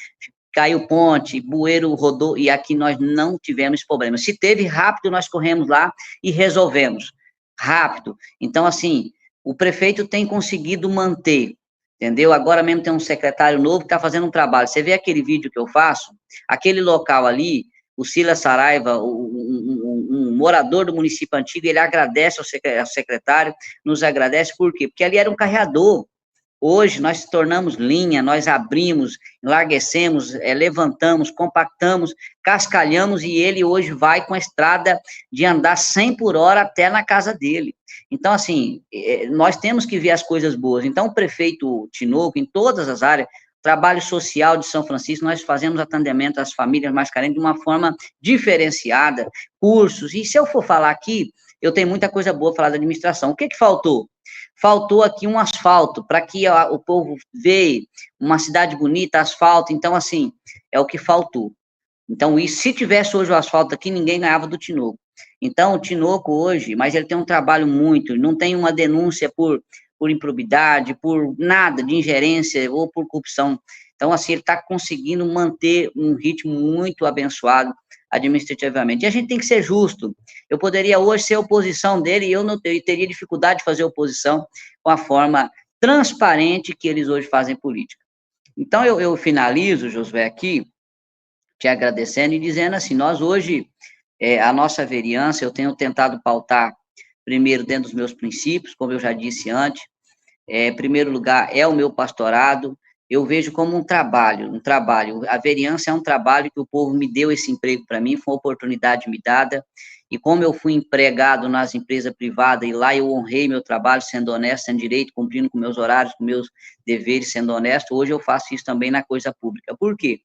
caiu ponte, bueiro rodou, e aqui nós não tivemos problema. Se teve, rápido nós corremos lá e resolvemos, rápido. Então, assim, o prefeito tem conseguido manter, entendeu? Agora mesmo tem um secretário novo que está fazendo um trabalho. Você vê aquele vídeo que eu faço? Aquele local ali, o Silas Saraiva, um morador do município antigo, ele agradece ao secretário, nos agradece, por quê? Porque ali era um carreador, Hoje nós tornamos linha, nós abrimos, enlarguecemos, levantamos, compactamos, cascalhamos e ele hoje vai com a estrada de andar 100 por hora até na casa dele. Então, assim, nós temos que ver as coisas boas. Então, o prefeito Tinoco, em todas as áreas, trabalho social de São Francisco, nós fazemos atendimento às famílias mais carentes de uma forma diferenciada, cursos, e se eu for falar aqui, eu tenho muita coisa boa para falar da administração. O que faltou? Faltou aqui um asfalto, para que o povo veja uma cidade bonita, asfalto, então, assim, é o que faltou. Então, e se tivesse hoje o asfalto aqui, ninguém ganhava do Tinoco. Então, o Tinoco hoje, mas ele tem um trabalho muito, não tem uma denúncia por improbidade, por nada de ingerência ou por corrupção. Então, assim, ele está conseguindo manter um ritmo muito abençoado administrativamente. E a gente tem que ser justo. Eu poderia hoje ser oposição dele e eu não teria dificuldade de fazer oposição com a forma transparente que eles hoje fazem política. Então, eu finalizo, Josué, aqui, te agradecendo e dizendo assim, nós hoje, a nossa vereança, eu tenho tentado pautar primeiro dentro dos meus princípios, como eu já disse antes, em primeiro lugar é o meu pastorado, eu vejo como um trabalho, a vereança é um trabalho que o povo me deu esse emprego para mim, foi uma oportunidade me dada, e como eu fui empregado nas empresas privadas, e lá eu honrei meu trabalho, sendo honesto, sendo direito, cumprindo com meus horários, com meus deveres, sendo honesto, hoje eu faço isso também na coisa pública. Por quê?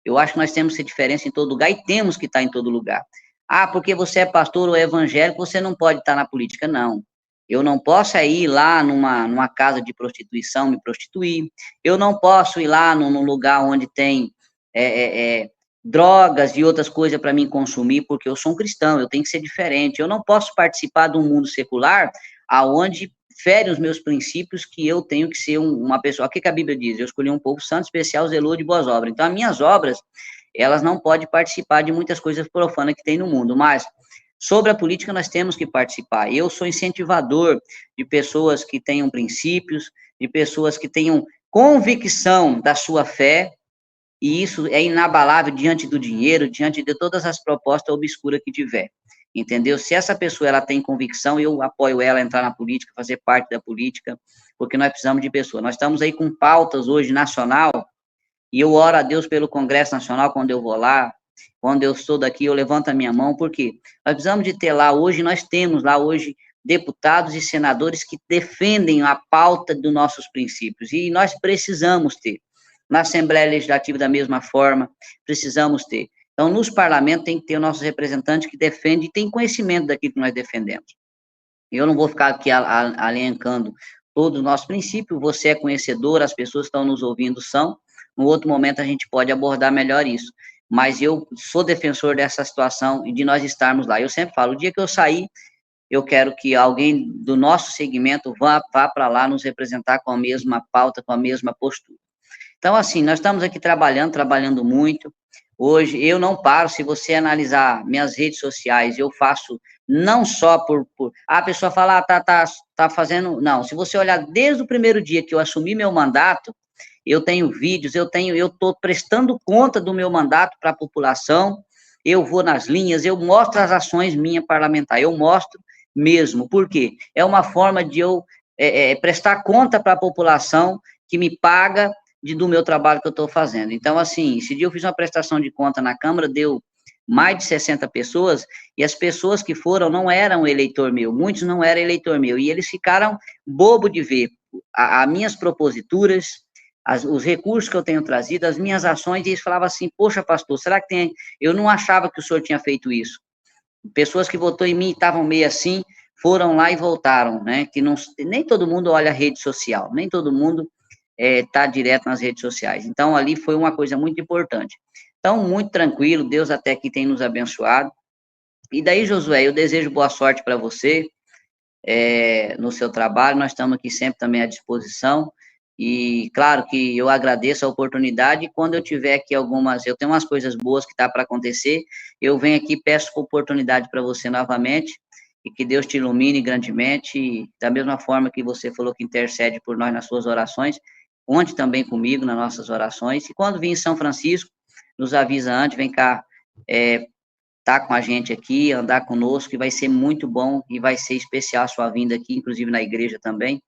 Eu acho que nós temos que ser diferença em todo lugar, e temos que estar em todo lugar. Ah, porque você é pastor ou evangélico, você não pode estar na política. Não. Eu não posso ir lá numa casa de prostituição me prostituir. Eu não posso ir lá num lugar onde tem drogas e outras coisas para mim consumir, porque eu sou um cristão, eu tenho que ser diferente. Eu não posso participar de um mundo secular aonde fere os meus princípios que eu tenho que ser uma pessoa. O que a Bíblia diz? Eu escolhi um povo santo, especial, zeloso de boas obras. Então, as minhas obras, elas não podem participar de muitas coisas profanas que tem no mundo, mas sobre a política nós temos que participar. Eu sou incentivador de pessoas que tenham princípios, de pessoas que tenham convicção da sua fé, e isso é inabalável diante do dinheiro, diante de todas as propostas obscuras que tiver. Entendeu? Se essa pessoa ela tem convicção, eu apoio ela a entrar na política, fazer parte da política, porque nós precisamos de pessoas. Nós estamos aí com pautas hoje nacional, e eu oro a Deus pelo Congresso Nacional quando eu vou lá, quando eu estou daqui, eu levanto a minha mão, porque nós precisamos de ter lá hoje, nós temos lá hoje deputados e senadores que defendem a pauta dos nossos princípios, e nós precisamos ter. Na Assembleia Legislativa, da mesma forma, precisamos ter. Então, nos parlamentos, tem que ter o nosso representante que defende e tem conhecimento daquilo que nós defendemos. Eu não vou ficar aqui alencando todos os nossos princípios, você é conhecedor, as pessoas que estão nos ouvindo são, no outro momento a gente pode abordar melhor isso, mas eu sou defensor dessa situação e de nós estarmos lá. Eu sempre falo, o dia que eu sair, eu quero que alguém do nosso segmento vá para lá nos representar com a mesma pauta, com a mesma postura. Então, assim, nós estamos aqui trabalhando muito. Hoje, eu não paro, se você analisar minhas redes sociais, eu faço não só a pessoa fala, tá fazendo... Não, se você olhar desde o primeiro dia que eu assumi meu mandato, eu tenho vídeos, eu estou prestando conta do meu mandato para a população, eu vou nas linhas, eu mostro as ações minhas parlamentares, eu mostro mesmo, por quê? É uma forma de eu prestar conta para a população que me paga do meu trabalho que eu estou fazendo. Então, assim, esse dia eu fiz uma prestação de conta na Câmara, deu mais de 60 pessoas, e as pessoas que foram não eram eleitor meu, muitos não eram eleitor meu, e eles ficaram bobo de ver as minhas proposituras, os recursos que eu tenho trazido, as minhas ações, e eles falavam assim, poxa, pastor, será que tem... Eu não achava que o senhor tinha feito isso. Pessoas que votou em mim e estavam meio assim, foram lá e voltaram, né, que não, nem todo mundo olha a rede social, nem todo mundo tá direto nas redes sociais. Então, ali foi uma coisa muito importante. Então, muito tranquilo, Deus até aqui tem nos abençoado. E daí, Josué, eu desejo boa sorte para você, no seu trabalho, nós estamos aqui sempre também à disposição, e claro que eu agradeço a oportunidade, e quando eu tiver aqui eu tenho umas coisas boas que tá para acontecer, eu venho aqui e peço oportunidade para você novamente, e que Deus te ilumine grandemente, e da mesma forma que você falou que intercede por nós nas suas orações, conte também comigo nas nossas orações, e quando vir em São Francisco, nos avisa antes, vem cá, tá com a gente aqui, andar conosco, que vai ser muito bom, e vai ser especial a sua vinda aqui, inclusive na igreja também,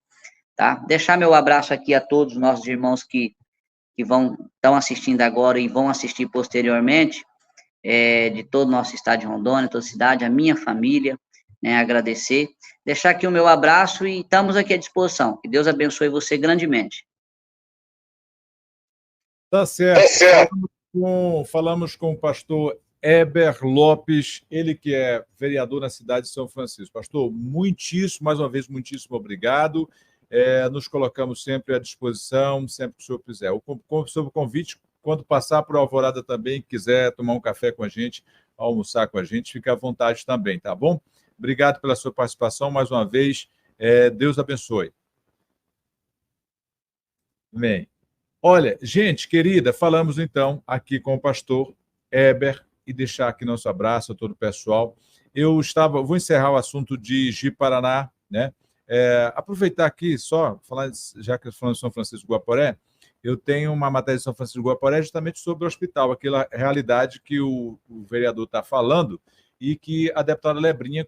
tá? Deixar meu abraço aqui a todos os nossos irmãos que estão assistindo agora e vão assistir posteriormente, de todo o nosso estado de Rondônia, toda a cidade, a minha família, né, agradecer. Deixar aqui o meu abraço e estamos aqui à disposição. Que Deus abençoe você grandemente. Tá certo. Falamos com o pastor Heber Lopes, ele que é vereador na cidade de São Francisco. Pastor, mais uma vez, muitíssimo obrigado. Nos colocamos sempre à disposição, sempre que o senhor quiser. Sob o convite, quando passar por Alvorada também, quiser tomar um café com a gente, almoçar com a gente, fique à vontade também, tá bom? Obrigado pela sua participação mais uma vez. Deus abençoe. Amém. Olha, gente querida, falamos então aqui com o pastor Heber e deixar aqui nosso abraço a todo o pessoal. Vou encerrar o assunto de Ji-Paraná, né? Aproveitar aqui só, já que falando de São Francisco do Guaporé, eu tenho uma matéria de São Francisco do Guaporé justamente sobre o hospital, aquela realidade que o vereador está falando e que a deputada Lebrinha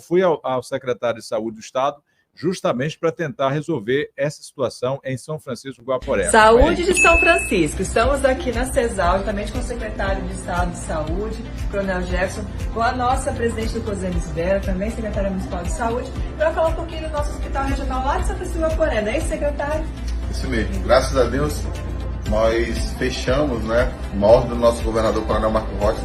foi ao secretário de Saúde do Estado justamente para tentar resolver essa situação em São Francisco do Guaporé. Saúde de São Francisco. Estamos aqui na CESAL, juntamente com o secretário de Estado de Saúde, Coronel Jefferson, com a nossa presidente do COSEN Isbera, também secretária municipal de saúde, para falar um pouquinho do nosso hospital regional lá de São Francisco do Guaporé, não é isso, secretário? Isso mesmo. Graças a Deus, nós fechamos, uma ordem do nosso governador, Coronel Marco Rocha,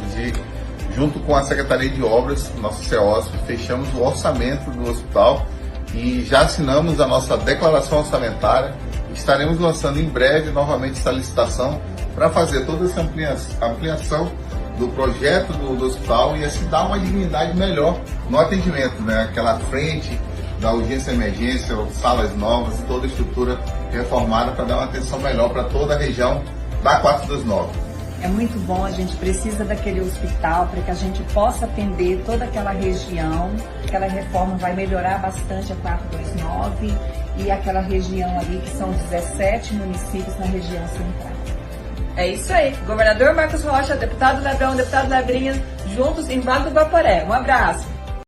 junto com a Secretaria de Obras, nosso CEOSP, fechamos o orçamento do hospital e já assinamos a nossa declaração orçamentária. Estaremos lançando em breve novamente essa licitação para fazer toda essa ampliação do projeto do hospital e assim dar uma dignidade melhor no atendimento, aquela frente da urgência e emergência, salas novas, toda a estrutura reformada para dar uma atenção melhor para toda a região da 429. É muito bom, a gente precisa daquele hospital para que a gente possa atender toda aquela região. Aquela reforma vai melhorar bastante a 429 e aquela região ali que são 17 municípios na região central. É isso aí. Governador Marcos Rocha, deputado Lebrão, deputado Lebrinha, juntos em Vale do Guaporé. Um abraço.